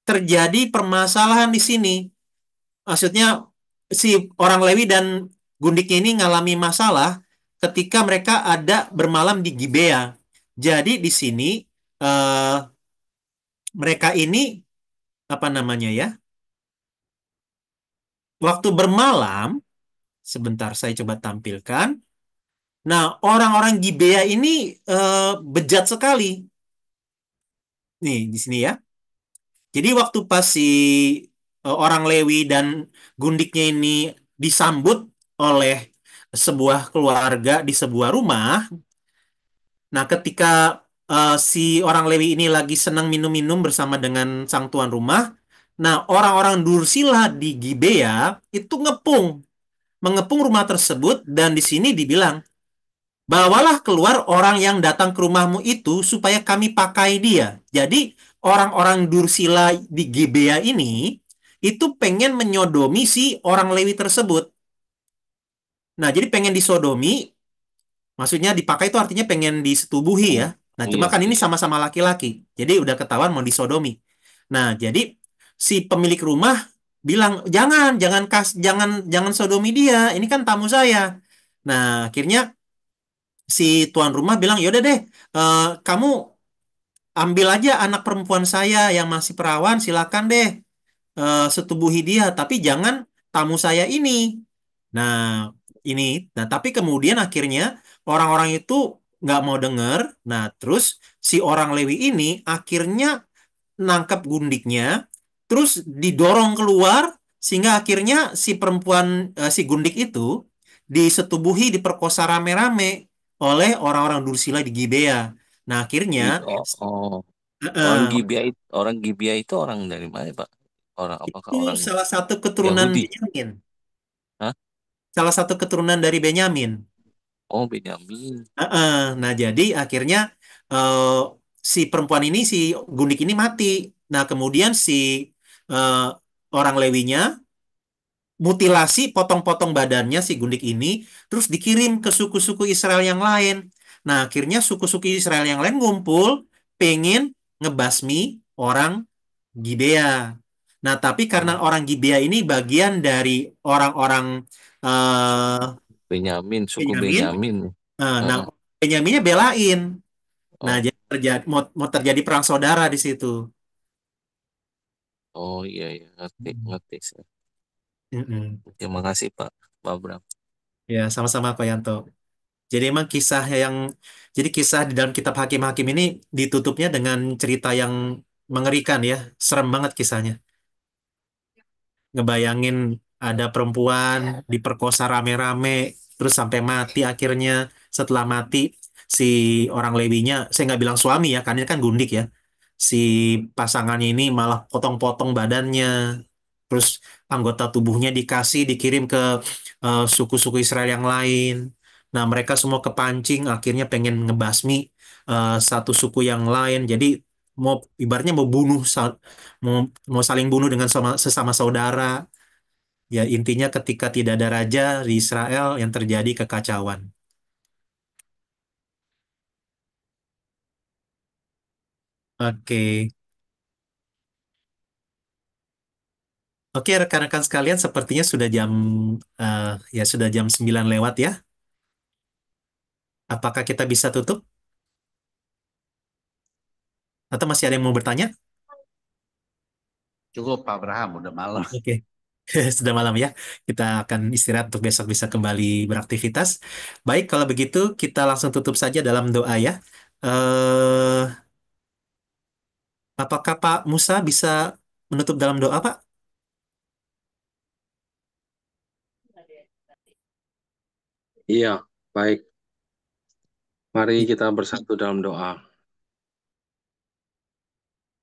terjadi permasalahan di sini. Maksudnya si orang Lewi dan gundiknya ini ngalami masalah ketika mereka ada bermalam di Gibea. Jadi di sini eh, mereka ini apa namanya ya? Waktu bermalam, sebentar saya coba tampilkan. Nah, orang-orang Gibea ini bejat sekali. Nih, di sini ya. Jadi waktu pas si orang Lewi dan gundiknya ini disambut oleh sebuah keluarga di sebuah rumah. Nah, ketika si orang Lewi ini lagi senang minum-minum bersama dengan sang tuan rumah, nah orang-orang Dursila di Gibea itu mengepung rumah tersebut dan di sini dibilang, bawalah keluar orang yang datang ke rumahmu itu supaya kami pakai dia. Jadi orang-orang Dursila di Gibea ini itu pengen menyodomi si orang Lewi tersebut. Nah, jadi pengen disodomi. Maksudnya dipakai itu artinya pengen disetubuhi ya. Oh, Nah, cuma iya, kan ini iya. sama-sama laki-laki. Jadi udah ketahuan mau disodomi. Nah, jadi si pemilik rumah bilang, "Jangan, jangan sodomi dia. Ini kan tamu saya." Nah, akhirnya si tuan rumah bilang, "Yaudah deh, kamu ambil aja anak perempuan saya yang masih perawan, silakan deh setubuhi dia, tapi jangan tamu saya ini." Nah, ini, nah tapi kemudian akhirnya orang-orang itu nggak mau denger. Nah, terus si orang Lewi ini akhirnya nangkap gundiknya, terus didorong keluar sehingga akhirnya si perempuan si gundik itu disetubuhi, diperkosa rame-rame oleh orang-orang Dursila di Gibea. Nah, akhirnya Oh, oh. eh, Orang Gibea itu orang dari mana, Pak? Orang apakah itu orang salah satu keturunan Yahudi? Benyamin. Hah? Salah satu keturunan dari Benyamin. Oh, Benyamin. Heeh. Nah, jadi akhirnya eh, si perempuan ini, si Gundik ini mati. Nah, kemudian si eh, orang Lewinya mutilasi, potong-potong badannya si Gundik ini, terus dikirim ke suku-suku Israel yang lain. Nah, akhirnya suku-suku Israel yang lain ngumpul, pengen ngebasmi orang Gibea. Nah, tapi karena Oh, orang Gibea ini bagian dari orang-orang eh, Benyamin, suku Benyamin, Benyamin. nah Heeh. Benyaminnya belain. Nah, Oh, jadi mau terjadi perang saudara di situ. oh iya, iya, ngerti, ngerti. Mm-mm. Terima kasih, Pak Bram. Ya, sama-sama Ko Yanto. Jadi emang jadi kisah di dalam kitab Hakim-Hakim ini ditutupnya dengan cerita yang mengerikan ya, serem banget kisahnya. Ngebayangin ada perempuan diperkosa rame-rame, terus sampai mati akhirnya. Setelah mati, si orang Lewinya, saya nggak bilang suami ya, karena ini kan gundik ya. Si pasangannya ini malah potong-potong badannya, terus anggota tubuhnya dikirim ke suku-suku Israel yang lain. Nah, mereka semua kepancing, akhirnya pengen ngebasmi satu suku yang lain. Jadi mau ibaratnya mau mau saling bunuh dengan sesama saudara. Ya, intinya ketika tidak ada raja di Israel yang terjadi kekacauan. Oke. Oke, rekan-rekan sekalian, sepertinya sudah eh, ya sudah jam 9 lewat ya. Apakah kita bisa tutup atau masih ada yang mau bertanya? Cukup Pak Abraham, udah malam. Oke. Sudah malam ya. Kita akan istirahat untuk besok bisa kembali beraktivitas. Baik, kalau begitu kita langsung tutup saja dalam doa ya. Eh, apakah Pak Musa bisa menutup dalam doa, Pak? Iya, baik. Mari kita bersatu dalam doa.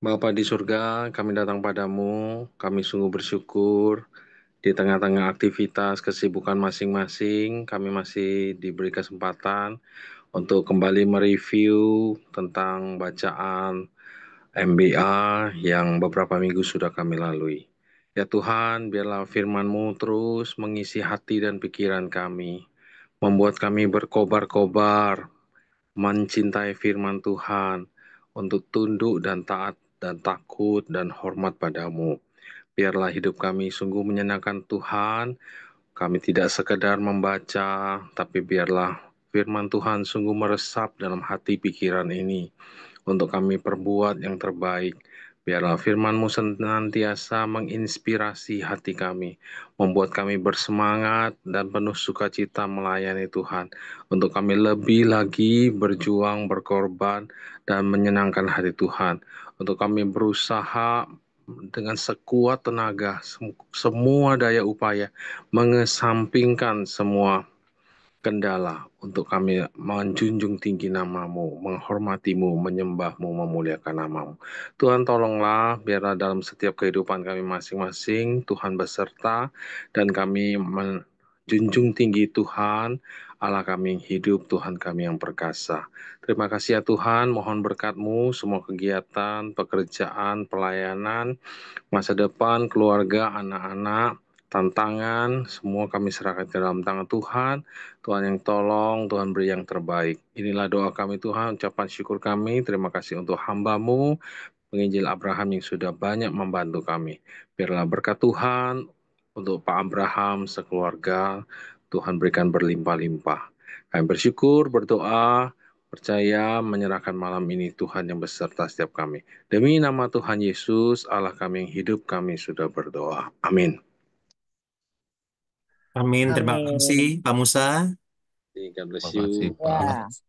Bapa di surga, kami datang padamu. Kami sungguh bersyukur di tengah-tengah aktivitas kesibukan masing-masing. Kami masih diberi kesempatan untuk kembali mereview tentang bacaan MBA yang beberapa minggu sudah kami lalui. Ya Tuhan, biarlah firman-Mu terus mengisi hati dan pikiran kami, membuat kami berkobar-kobar, mencintai firman Tuhan, untuk tunduk dan taat dan takut dan hormat padamu. Biarlah hidup kami sungguh menyenangkan Tuhan, kami tidak sekedar membaca, tapi biarlah firman Tuhan sungguh meresap dalam hati pikiran ini, untuk kami perbuat yang terbaik. Biarlah firman-Mu senantiasa menginspirasi hati kami, membuat kami bersemangat dan penuh sukacita melayani Tuhan, untuk kami lebih lagi berjuang, berkorban, dan menyenangkan hati Tuhan, untuk kami berusaha dengan sekuat tenaga, semua daya upaya, mengesampingkan semua kendala untuk kami menjunjung tinggi namamu, menghormatimu, menyembahmu, memuliakan namamu. Tuhan tolonglah, biarlah dalam setiap kehidupan kami masing-masing, Tuhan beserta, dan kami menjunjung tinggi Tuhan, Allah kami yang hidup, Tuhan kami yang perkasa. Terima kasih ya Tuhan, mohon berkat-Mu, semua kegiatan, pekerjaan, pelayanan, masa depan, keluarga, anak-anak, tantangan, semua kami serahkan ke dalam tangan Tuhan. Tuhan yang tolong, Tuhan beri yang terbaik. Inilah doa kami Tuhan, ucapan syukur kami. Terima kasih untuk hamba-Mu, penginjil Abraham yang sudah banyak membantu kami. Biarlah berkat Tuhan untuk Pak Abraham sekeluarga, Tuhan berikan berlimpah-limpah. Kami bersyukur, berdoa, percaya, menyerahkan malam ini Tuhan yang beserta setiap kami. Demi nama Tuhan Yesus, Allah kami yang hidup, kami sudah berdoa. Amin. Amin. Terima kasih Amin. Pak Musa. God bless Terima kasih, you. Pak. Ya.